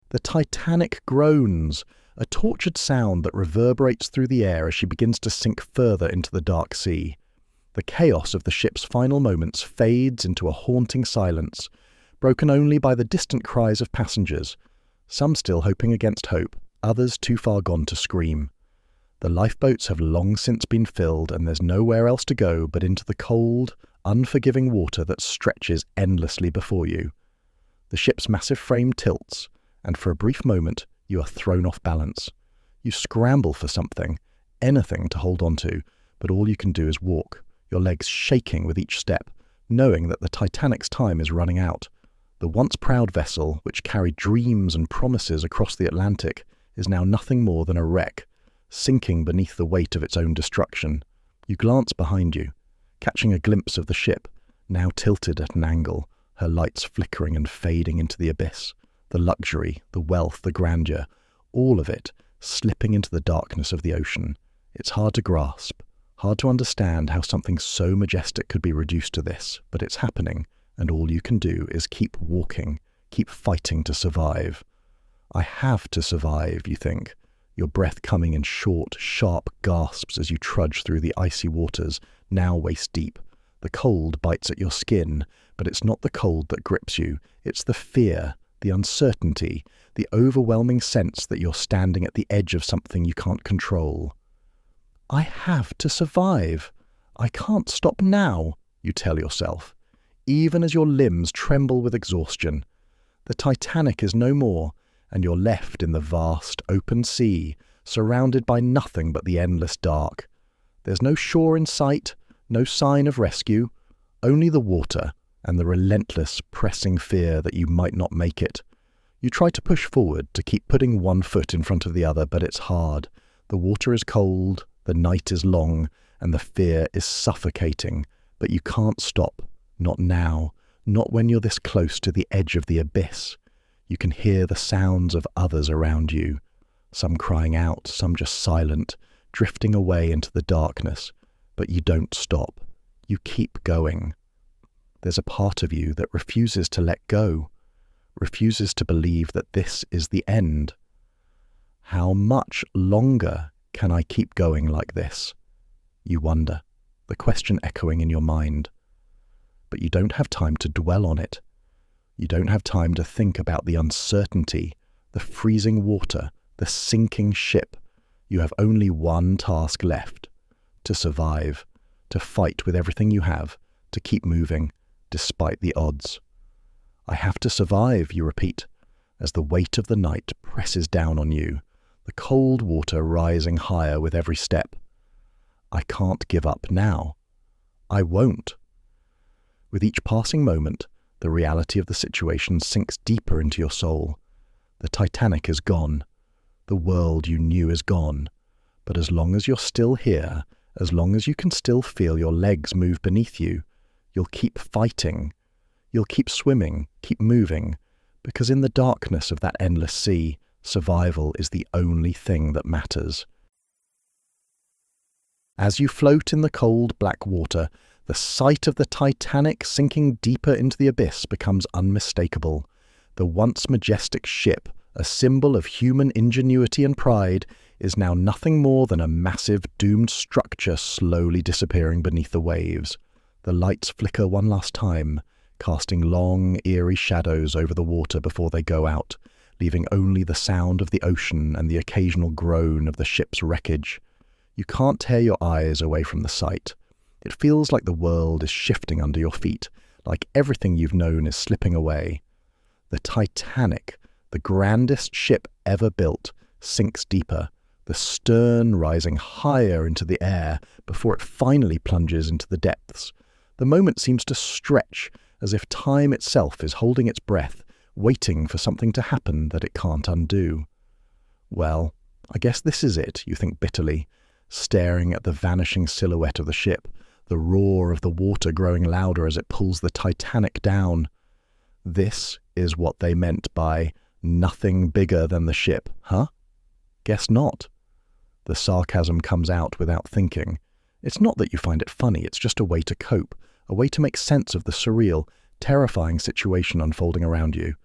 S1: The Titanic groans, a tortured sound that reverberates through the air as she begins to sink further into the dark sea. The chaos of the ship's final moments fades into a haunting silence, broken only by the distant cries of passengers, some still hoping against hope, others too far gone to scream. The lifeboats have long since been filled, and there's nowhere else to go but into the cold, unforgiving water that stretches endlessly before you. The ship's massive frame tilts, and for a brief moment you are thrown off balance. You scramble for something, anything to hold on to, but all you can do is walk, your legs shaking with each step, knowing that the Titanic's time is running out. The once proud vessel, which carried dreams and promises across the Atlantic, is now nothing more than a wreck, sinking beneath the weight of its own destruction. You glance behind you, catching a glimpse of the ship, now tilted at an angle, her lights flickering and fading into the abyss. The luxury, the wealth, the grandeur, all of it slipping into the darkness of the ocean. It's hard to grasp, hard to understand how something so majestic could be reduced to this, but it's happening, and all you can do is keep walking, keep fighting to survive. I have to survive, you think, your breath coming in short, sharp gasps as you trudge through the icy waters, now waist-deep. The cold bites at your skin, but it's not the cold that grips you, it's the fear, the uncertainty, the overwhelming sense that you're standing at the edge of something you can't control. I have to survive. I can't stop now, you tell yourself, even as your limbs tremble with exhaustion. The Titanic is no more, and you're left in the vast, open sea, surrounded by nothing but the endless dark. There's no shore in sight, no sign of rescue, only the water and the relentless, pressing fear that you might not make it. You try to push forward, to keep putting one foot in front of the other, but it's hard. The water is cold, the night is long, and the fear is suffocating, but you can't stop. Not now, not when you're this close to the edge of the abyss. You can hear the sounds of others around you, some crying out, some just silent, drifting away into the darkness, but you don't stop. You keep going. There's a part of you that refuses to let go. refuses to believe that this is the end. How much longer can I keep going like this? You wonder, the question echoing in your mind. But you don't have time to dwell on it. You don't have time to think about the uncertainty, the freezing water, the sinking ship. You have only one task left: to survive, to fight with everything you have, to keep moving, despite the odds. I have to survive, you repeat, as the weight of the night presses down on you, the cold water rising higher with every step. I can't give up now. I won't. With each passing moment, the reality of the situation sinks deeper into your soul. The Titanic is gone. The world you knew is gone. But as long as you're still here, as long as you can still feel your legs move beneath you, you'll keep fighting. You'll keep swimming, keep moving, because in the darkness of that endless sea, survival is the only thing that matters. As you float in the cold black water, the sight of the Titanic sinking deeper into the abyss becomes unmistakable. The once majestic ship, a symbol of human ingenuity and pride, is now nothing more than a massive, doomed structure slowly disappearing beneath the waves. The lights flicker one last time, casting long, eerie shadows over the water before they go out, leaving only the sound of the ocean and the occasional groan of the ship's wreckage. You can't tear your eyes away from the sight. It feels like the world is shifting under your feet, like everything you've known is slipping away. The Titanic, the grandest ship ever built, sinks deeper, the stern rising higher into the air before it finally plunges into the depths. The moment seems to stretch, as if time itself is holding its breath, waiting for something to happen that it can't undo. Well, I guess this is it, you think bitterly, staring at the vanishing silhouette of the ship, the roar of the water growing louder as it pulls the Titanic down. This is what they meant by nothing bigger than the ship, huh? Guess not. The sarcasm comes out without thinking. It's not that you find it funny, it's just a way to cope, a way to make sense of the surreal, terrifying situation unfolding around you.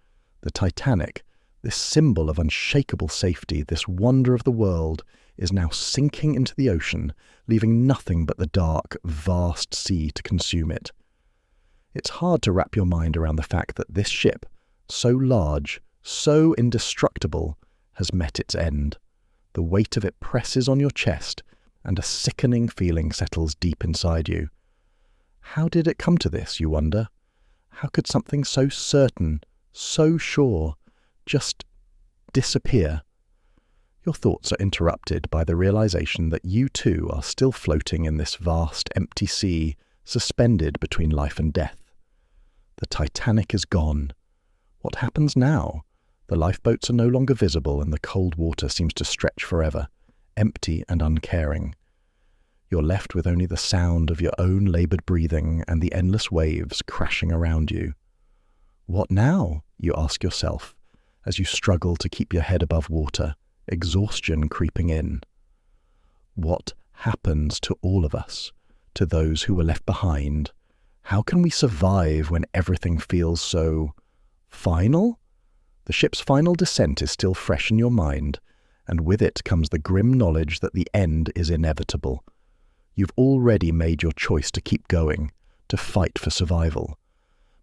S1: The Titanic, this symbol of unshakable safety, this wonder of the world, is now sinking into the ocean, leaving nothing but the dark, vast sea to consume it. It's hard to wrap your mind around the fact that this ship, so large, so indestructible, has met its end. The weight of it presses on your chest, and a sickening feeling settles deep inside you. How did it come to this, you wonder? How could something so certain, so sure, just disappear? Your thoughts are interrupted by the realization that you too are still floating in this vast, empty sea, suspended between life and death. The Titanic is gone. What happens now? The lifeboats are no longer visible and the cold water seems to stretch forever, empty and uncaring. You're left with only the sound of your own laboured breathing and the endless waves crashing around you. What now? You ask yourself, as you struggle to keep your head above water, exhaustion creeping in. What happens to all of us, to those who were left behind? How can we survive when everything feels so final? The ship's final descent is still fresh in your mind, and with it comes the grim knowledge that the end is inevitable. You've already made your choice to keep going, to fight for survival.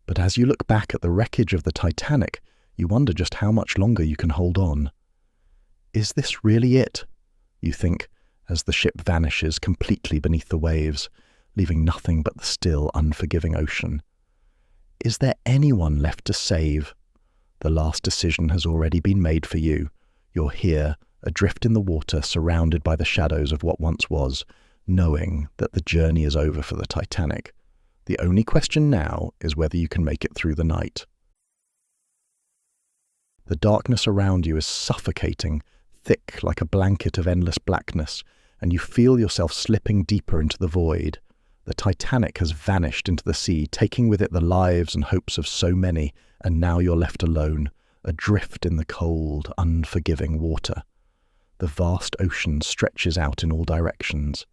S1: But as you look back at the wreckage of the Titanic, you wonder just how much longer you can hold on. Is this really it? You think, as the ship vanishes completely beneath the waves, leaving nothing but the still, unforgiving ocean. Is there anyone left to save? The last decision has already been made for you. You're here, adrift in the water, surrounded by the shadows of what once was, knowing that the journey is over for the Titanic. The only question now is whether you can make it through the night. The darkness around you is suffocating, thick like a blanket of endless blackness, and you feel yourself slipping deeper into the void. The Titanic has vanished into the sea, taking with it the lives and hopes of so many, and now you're left alone, adrift in the cold, unforgiving water. The vast ocean stretches out in all directions,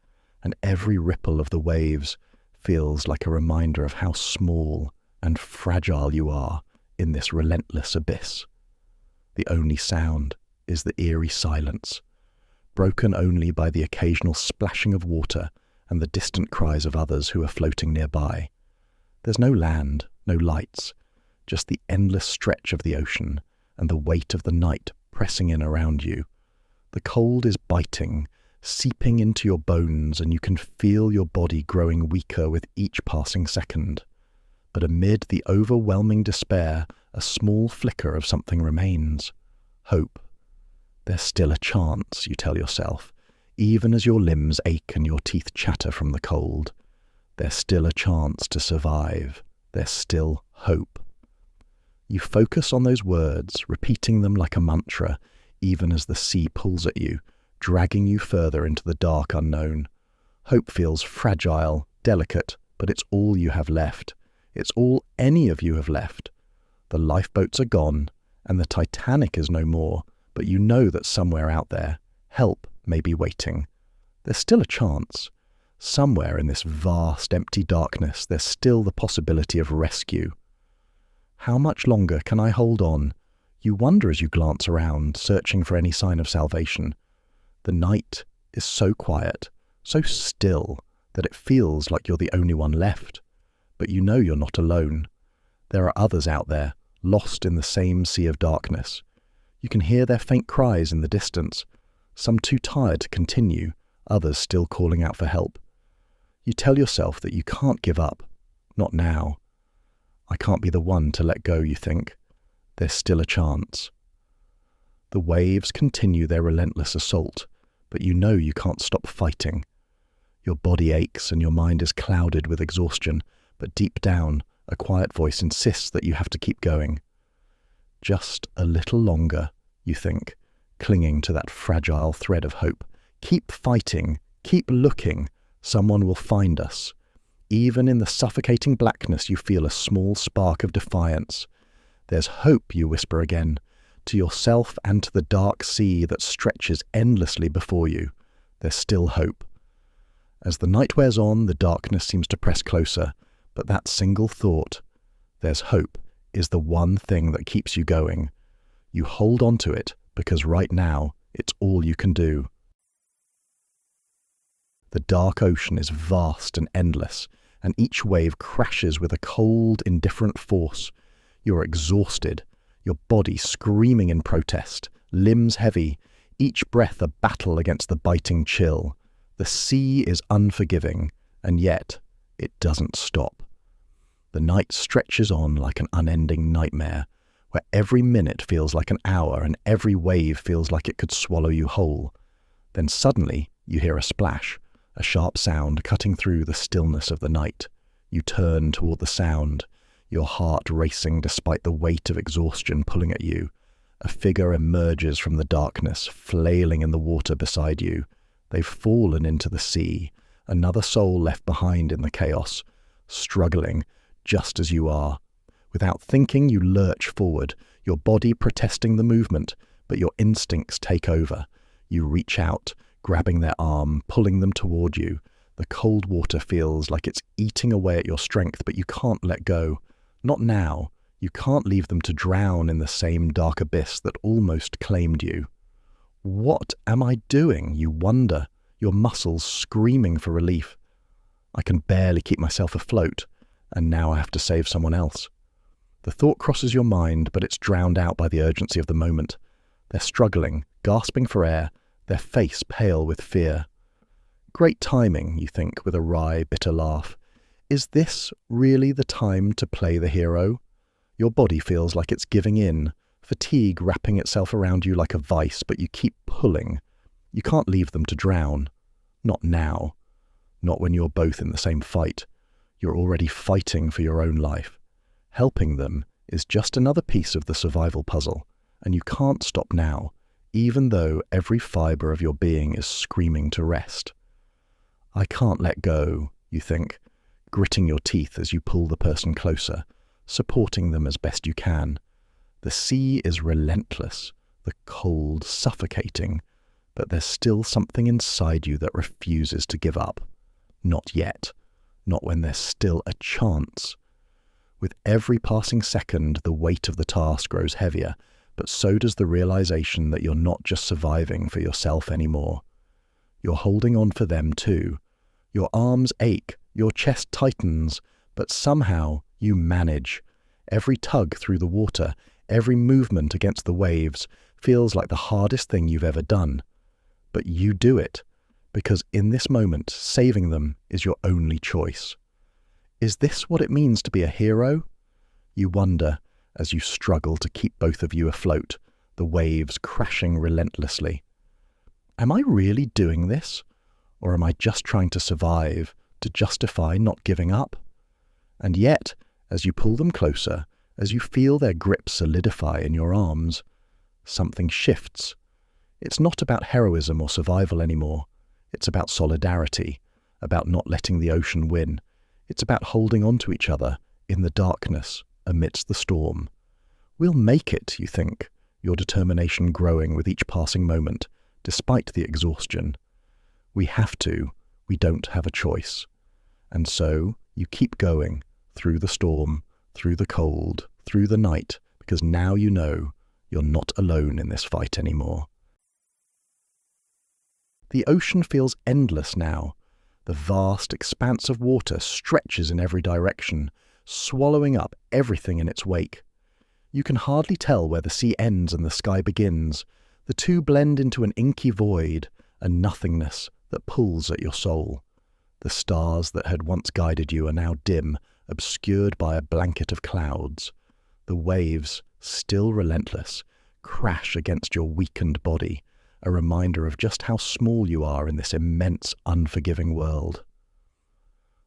S1: and every ripple of the waves feels like a reminder of how small and fragile you are in this relentless abyss. The only sound is the eerie silence, broken only by the occasional splashing of water and the distant cries of others who are floating nearby. There's no land, no lights, just the endless stretch of the ocean and the weight of the night pressing in around you. The cold is biting, seeping into your bones, and you can feel your body growing weaker with each passing second. But amid the overwhelming despair, a small flicker of something remains. Hope. There's still a chance, you tell yourself, even as your limbs ache and your teeth chatter from the cold. There's still a chance to survive. There's still hope. You focus on those words, repeating them like a mantra, even as the sea pulls at you, dragging you further into the dark unknown. Hope feels fragile, delicate, but it's all you have left. It's all any of you have left. The lifeboats are gone, and the Titanic is no more, but you know that somewhere out there, help may be waiting. There's still a chance. Somewhere in this vast, empty darkness, there's still the possibility of rescue. How much longer can I hold on? You wonder as you glance around, searching for any sign of salvation. The night is so quiet, so still, that it feels like you're the only one left. But you know you're not alone. There are others out there, lost in the same sea of darkness. You can hear their faint cries in the distance, some too tired to continue, others still calling out for help. You tell yourself that you can't give up. Not now. I can't be the one to let go, you think. There's still a chance. The waves continue their relentless assault, but you know you can't stop fighting. Your body aches and your mind is clouded with exhaustion, but deep down, a quiet voice insists that you have to keep going. Just a little longer, you think, clinging to that fragile thread of hope. Keep fighting, keep looking. Someone will find us. Even in the suffocating blackness, you feel a small spark of defiance. There's hope, you whisper again, to yourself and to the dark sea that stretches endlessly before you. There's still hope. As the night wears on, the darkness seems to press closer, but that single thought, there's hope, is the one thing that keeps you going. You hold on to it because right now, it's all you can do. The dark ocean is vast and endless, and each wave crashes with a cold, indifferent force. You're exhausted, your body screaming in protest, limbs heavy, each breath a battle against the biting chill. The sea is unforgiving, and yet it doesn't stop. The night stretches on like an unending nightmare, where every minute feels like an hour and every wave feels like it could swallow you whole. Then suddenly you hear a splash, a sharp sound cutting through the stillness of the night. You turn toward the sound, your heart racing despite the weight of exhaustion pulling at you. A figure emerges from the darkness, flailing in the water beside you. They've fallen into the sea, another soul left behind in the chaos, struggling just as you are. Without thinking, you lurch forward, your body protesting the movement, but your instincts take over. You reach out, grabbing their arm, pulling them toward you. The cold water feels like it's eating away at your strength, but you can't let go. Not now. You can't leave them to drown in the same dark abyss that almost claimed you. What am I doing? You wonder, your muscles screaming for relief. I can barely keep myself afloat, and now I have to save someone else. The thought crosses your mind, but it's drowned out by the urgency of the moment. They're struggling, gasping for air, their face pale with fear. Great timing, you think, with a wry, bitter laugh. Is this really the time to play the hero? Your body feels like it's giving in, fatigue wrapping itself around you like a vice, but you keep pulling. You can't leave them to drown. Not now. Not when you're both in the same fight. You're already fighting for your own life. Helping them is just another piece of the survival puzzle, and you can't stop now, even though every fibre of your being is screaming to rest. I can't let go, you think, gritting your teeth as you pull the person closer, supporting them as best you can. The sea is relentless, the cold suffocating, but there's still something inside you that refuses to give up. Not yet. Not when there's still a chance. With every passing second, the weight of the task grows heavier, but so does the realization that you're not just surviving for yourself anymore. You're holding on for them too. Your arms ache, your chest tightens, but somehow you manage. Every tug through the water, every movement against the waves feels like the hardest thing you've ever done. But you do it, because in this moment, saving them is your only choice. Is this what it means to be a hero? You wonder as you struggle to keep both of you afloat, the waves crashing relentlessly. Am I really doing this? Or am I just trying to survive, to justify not giving up? And yet, as you pull them closer, as you feel their grip solidify in your arms, something shifts. It's not about heroism or survival anymore. It's about solidarity, about not letting the ocean win. It's about holding on to each other in the darkness, amidst the storm. We'll make it, you think, your determination growing with each passing moment, despite the exhaustion. We have to. We don't have a choice. And so you keep going, through the storm, through the cold, through the night, because now you know you're not alone in this fight anymore. The ocean feels endless now. The vast expanse of water stretches in every direction, swallowing up everything in its wake. You can hardly tell where the sea ends and the sky begins. The two blend into an inky void, a nothingness that pulls at your soul. The stars that had once guided you are now dim, obscured by a blanket of clouds. The waves, still relentless, crash against your weakened body, a reminder of just how small you are in this immense, unforgiving world.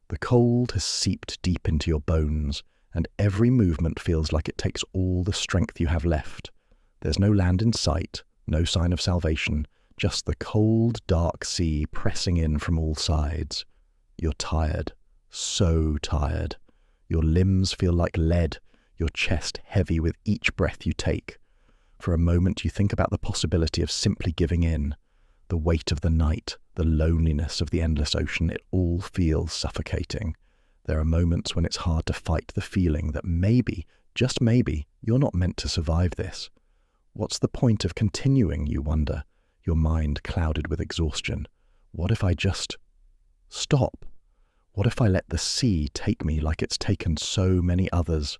S1: The cold has seeped deep into your bones, and every movement feels like it takes all the strength you have left. There's no land in sight, no sign of salvation, just the cold, dark sea pressing in from all sides. You're tired, so tired. Your limbs feel like lead, your chest heavy with each breath you take. For a moment you think about the possibility of simply giving in. The weight of the night, the loneliness of the endless ocean, it all feels suffocating. There are moments when it's hard to fight the feeling that maybe, just maybe, you're not meant to survive this. What's the point of continuing, you wonder, your mind clouded with exhaustion? What if I just stop? What if I let the sea take me like it's taken so many others?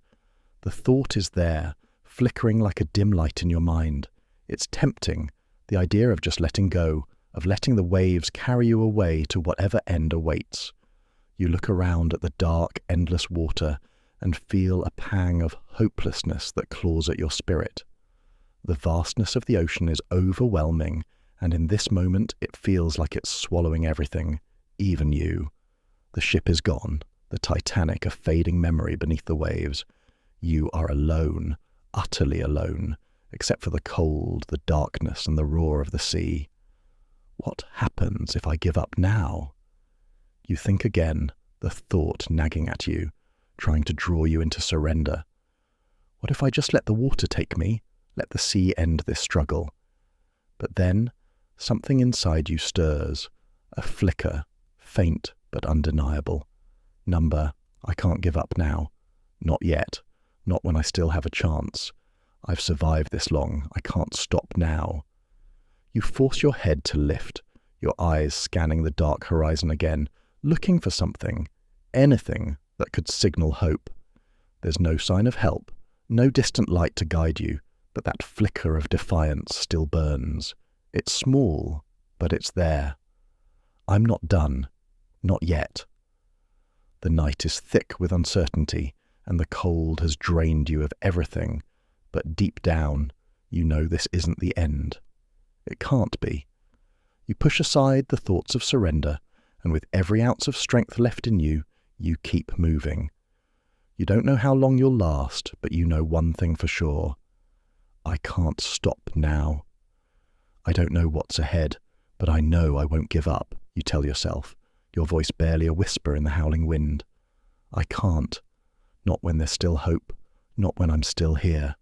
S1: The thought is there, flickering like a dim light in your mind. It's tempting, the idea of just letting go, of letting the waves carry you away to whatever end awaits. You look around at the dark, endless water and feel a pang of hopelessness that claws at your spirit. The vastness of the ocean is overwhelming, and in this moment it feels like it's swallowing everything, even you. The ship is gone, the Titanic a fading memory beneath the waves. You are alone, utterly alone, except for the cold, the darkness, and the roar of the sea. What happens if I give up now? You think again, the thought nagging at you, trying to draw you into surrender. What if I just let the water take me, let the sea end this struggle? But then, something inside you stirs, a flicker, faint but undeniable. I can't give up now. Not yet. Not when I still have a chance. I've survived this long. I can't stop now. You force your head to lift, your eyes scanning the dark horizon again, looking for something, anything that could signal hope. There's no sign of help, no distant light to guide you, but that flicker of defiance still burns. It's small, but it's there. I'm not done. Not yet. The night is thick with uncertainty, and the cold has drained you of everything, but deep down, you know this isn't the end. It can't be. You push aside the thoughts of surrender, and with every ounce of strength left in you, you keep moving. You don't know how long you'll last, but you know one thing for sure. I can't stop now. I don't know what's ahead, but I know I won't give up, you tell yourself, your voice barely a whisper in the howling wind. I can't. Not when there's still hope, not when I'm still here.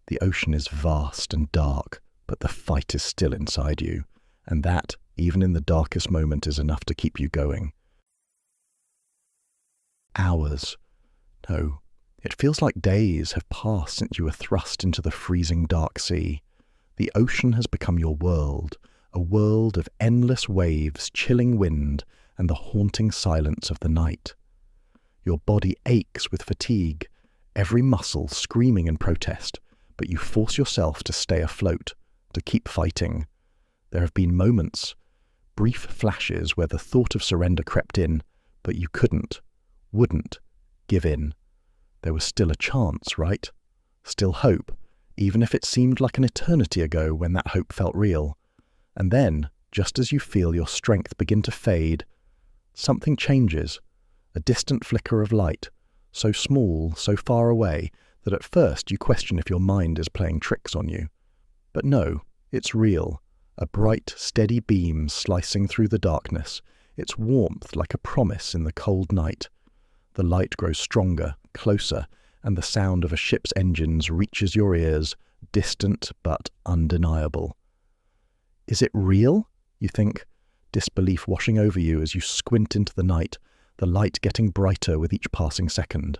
S1: The ocean is vast and dark, but the fight is still inside you, and that, even in the darkest moment, is enough to keep you going. Hours, no, It feels like days have passed since you were thrust into the freezing dark sea. The ocean has become your world, a world of endless waves, chilling wind, and the haunting silence of the night. Your body aches with fatigue, every muscle screaming in protest, but you force yourself to stay afloat, to keep fighting. There have been moments, brief flashes where the thought of surrender crept in, but you wouldn't give in. There was still a chance, right? Still hope, even if it seemed like an eternity ago when that hope felt real. And then, just as you feel your strength begin to fade, something changes, a distant flicker of light, so small, so far away, that at first you question if your mind is playing tricks on you. But no, it's real, a bright, steady beam slicing through the darkness, its warmth like a promise in the cold night. The light grows stronger, closer, and the sound of a ship's engines reaches your ears, distant but undeniable. Is it real? You think, disbelief washing over you as you squint into the night, the light getting brighter with each passing second.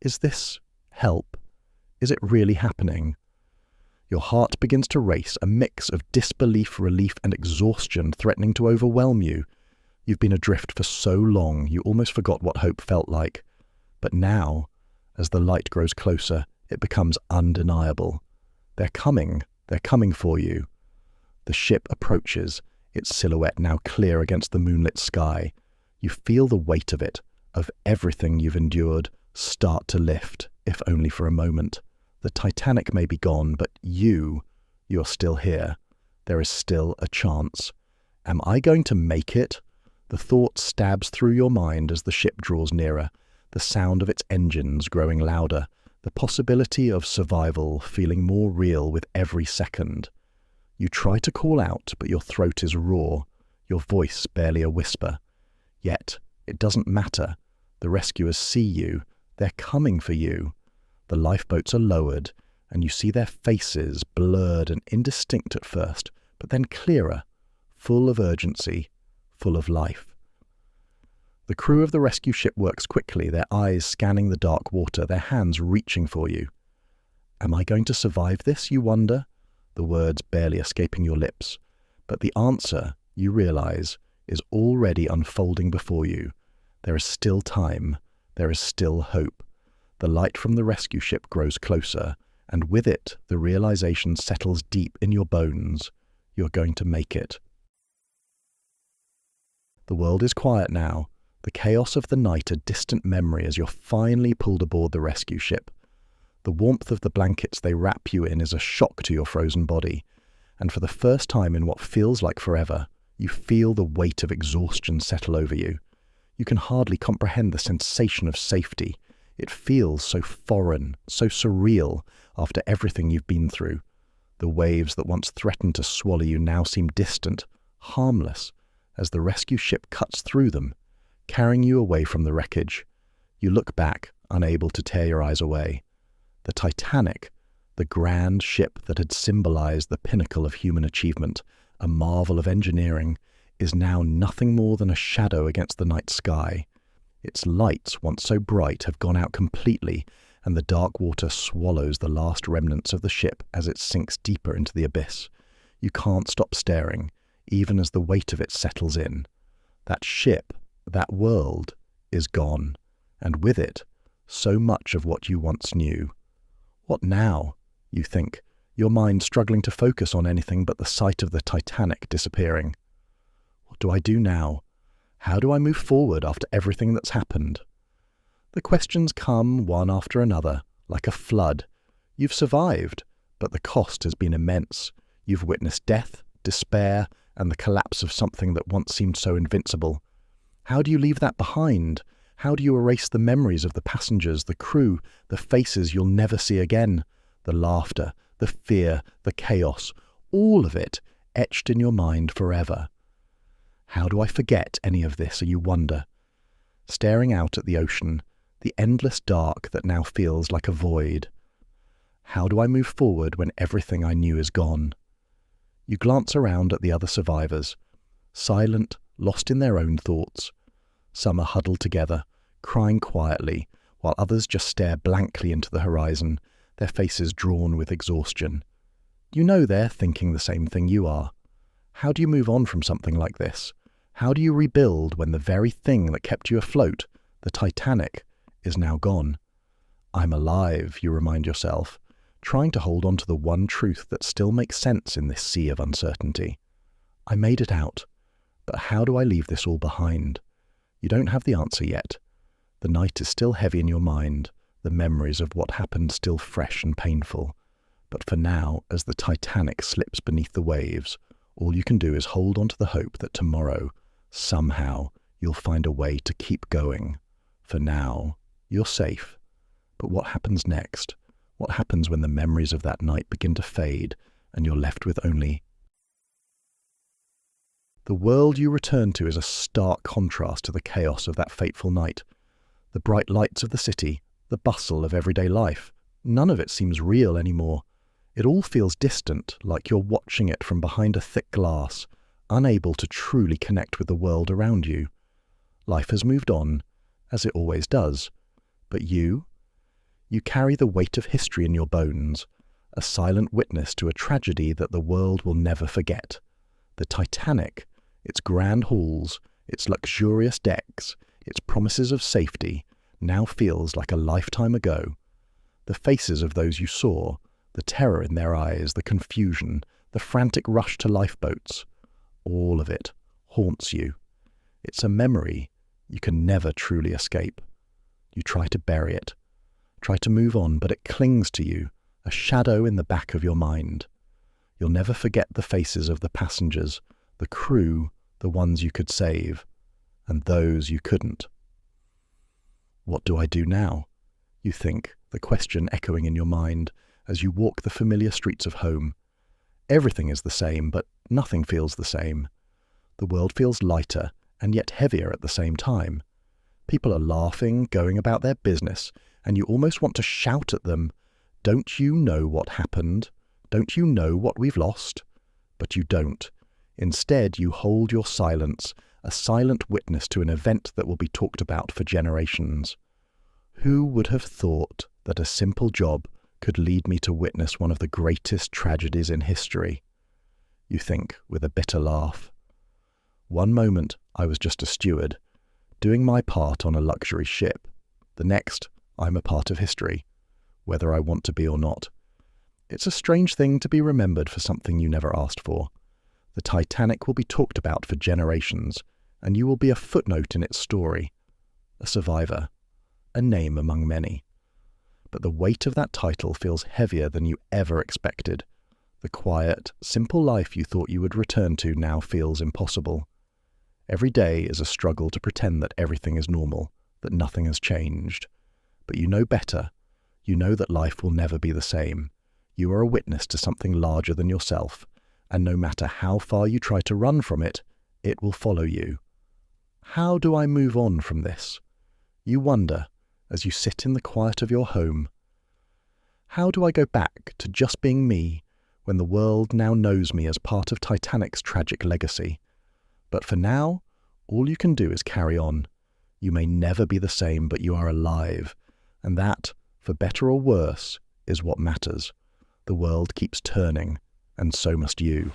S1: Is this help? Is it really happening? Your heart begins to race, a mix of disbelief, relief, and exhaustion threatening to overwhelm you. You've been adrift for so long, you almost forgot what hope felt like. But now, as the light grows closer, it becomes undeniable. They're coming for you. The ship approaches, its silhouette now clear against the moonlit sky. You feel the weight of it, of everything you've endured, start to lift, if only for a moment. The Titanic may be gone, but you're still here. There is still a chance. Am I going to make it? The thought stabs through your mind as the ship draws nearer, the sound of its engines growing louder, the possibility of survival feeling more real with every second. You try to call out, but your throat is raw, your voice barely a whisper. Yet, it doesn't matter. The rescuers see you. They're coming for you. The lifeboats are lowered, and you see their faces blurred and indistinct at first, but then clearer, full of urgency, full of life. The crew of the rescue ship works quickly, their eyes scanning the dark water, their hands reaching for you. Am I going to survive this, you wonder? The words barely escaping your lips. But the answer, you realize, is already unfolding before you. There is still time. There is still hope. The light from the rescue ship grows closer, and with it, the realization settles deep in your bones. You're going to make it. The world is quiet now. The chaos of the night a distant memory as you're finally pulled aboard the rescue ship. The warmth of the blankets they wrap you in is a shock to your frozen body, and for the first time in what feels like forever, you feel the weight of exhaustion settle over you. You can hardly comprehend the sensation of safety. It feels so foreign, so surreal after everything you've been through. The waves that once threatened to swallow you now seem distant, harmless, as the rescue ship cuts through them, carrying you away from the wreckage. You look back, unable to tear your eyes away. The Titanic, the grand ship that had symbolized the pinnacle of human achievement, a marvel of engineering, is now nothing more than a shadow against the night sky. Its lights, once so bright, have gone out completely, and the dark water swallows the last remnants of the ship as it sinks deeper into the abyss. You can't stop staring, even as the weight of it settles in. That ship, that world, is gone, and with it, so much of what you once knew. What now? You think, your mind struggling to focus on anything but the sight of the Titanic disappearing. What do I do now? How do I move forward after everything that's happened? The questions come one after another, like a flood. You've survived, but the cost has been immense. You've witnessed death, despair, and the collapse of something that once seemed so invincible. How do you leave that behind? How do you erase the memories of the passengers, the crew, the faces you'll never see again? The laughter, the fear, the chaos, all of it etched in your mind forever. How do I forget any of this, you wonder? Staring out at the ocean, the endless dark that now feels like a void. How do I move forward when everything I knew is gone? You glance around at the other survivors, silent, lost in their own thoughts. Some are huddled together, crying quietly, while others just stare blankly into the horizon, their faces drawn with exhaustion. You know they're thinking the same thing you are. How do you move on from something like this? How do you rebuild when the very thing that kept you afloat, the Titanic, is now gone? I'm alive, you remind yourself, trying to hold on to the one truth that still makes sense in this sea of uncertainty. I made it out, but how do I leave this all behind? You don't have the answer yet. The night is still heavy in your mind, the memories of what happened still fresh and painful. But for now, as the Titanic slips beneath the waves, all you can do is hold on to the hope that tomorrow, somehow, you'll find a way to keep going. For now, you're safe. But what happens next? What happens when the memories of that night begin to fade and you're left with only... The world you return to is a stark contrast to the chaos of that fateful night. The bright lights of the city, the bustle of everyday life, none of it seems real anymore. It all feels distant, like you're watching it from behind a thick glass, unable to truly connect with the world around you. Life has moved on, as it always does. But you carry the weight of history in your bones, a silent witness to a tragedy that the world will never forget. The Titanic, its grand halls, its luxurious decks, its promises of safety, now feels like a lifetime ago. The faces of those you saw, the terror in their eyes, the confusion, the frantic rush to lifeboats, all of it haunts you. It's a memory you can never truly escape. You try to bury it, try to move on, but it clings to you, a shadow in the back of your mind. You'll never forget the faces of the passengers, the crew, the ones you could save, and those you couldn't. What do I do now? You think, the question echoing in your mind as you walk the familiar streets of home. Everything is the same, but nothing feels the same. The world feels lighter and yet heavier at the same time. People are laughing, going about their business, and you almost want to shout at them, "Don't you know what happened? Don't you know what we've lost?" But you don't. Instead, you hold your silence, a silent witness to an event that will be talked about for generations. Who would have thought that a simple job could lead me to witness one of the greatest tragedies in history? You think, with a bitter laugh. One moment, I was just a steward, doing my part on a luxury ship. The next, I'm a part of history, whether I want to be or not. It's a strange thing to be remembered for something you never asked for. The Titanic will be talked about for generations, and you will be a footnote in its story, a survivor, a name among many. But the weight of that title feels heavier than you ever expected. The quiet, simple life you thought you would return to now feels impossible. Every day is a struggle to pretend that everything is normal, that nothing has changed. But you know better. You know that life will never be the same. You are a witness to something larger than yourself, and no matter how far you try to run from it, it will follow you. How do I move on from this? You wonder as you sit in the quiet of your home. How do I go back to just being me when the world now knows me as part of Titanic's tragic legacy? But for now, all you can do is carry on. You may never be the same, but you are alive, and that, for better or worse, is what matters. The world keeps turning, and so must you.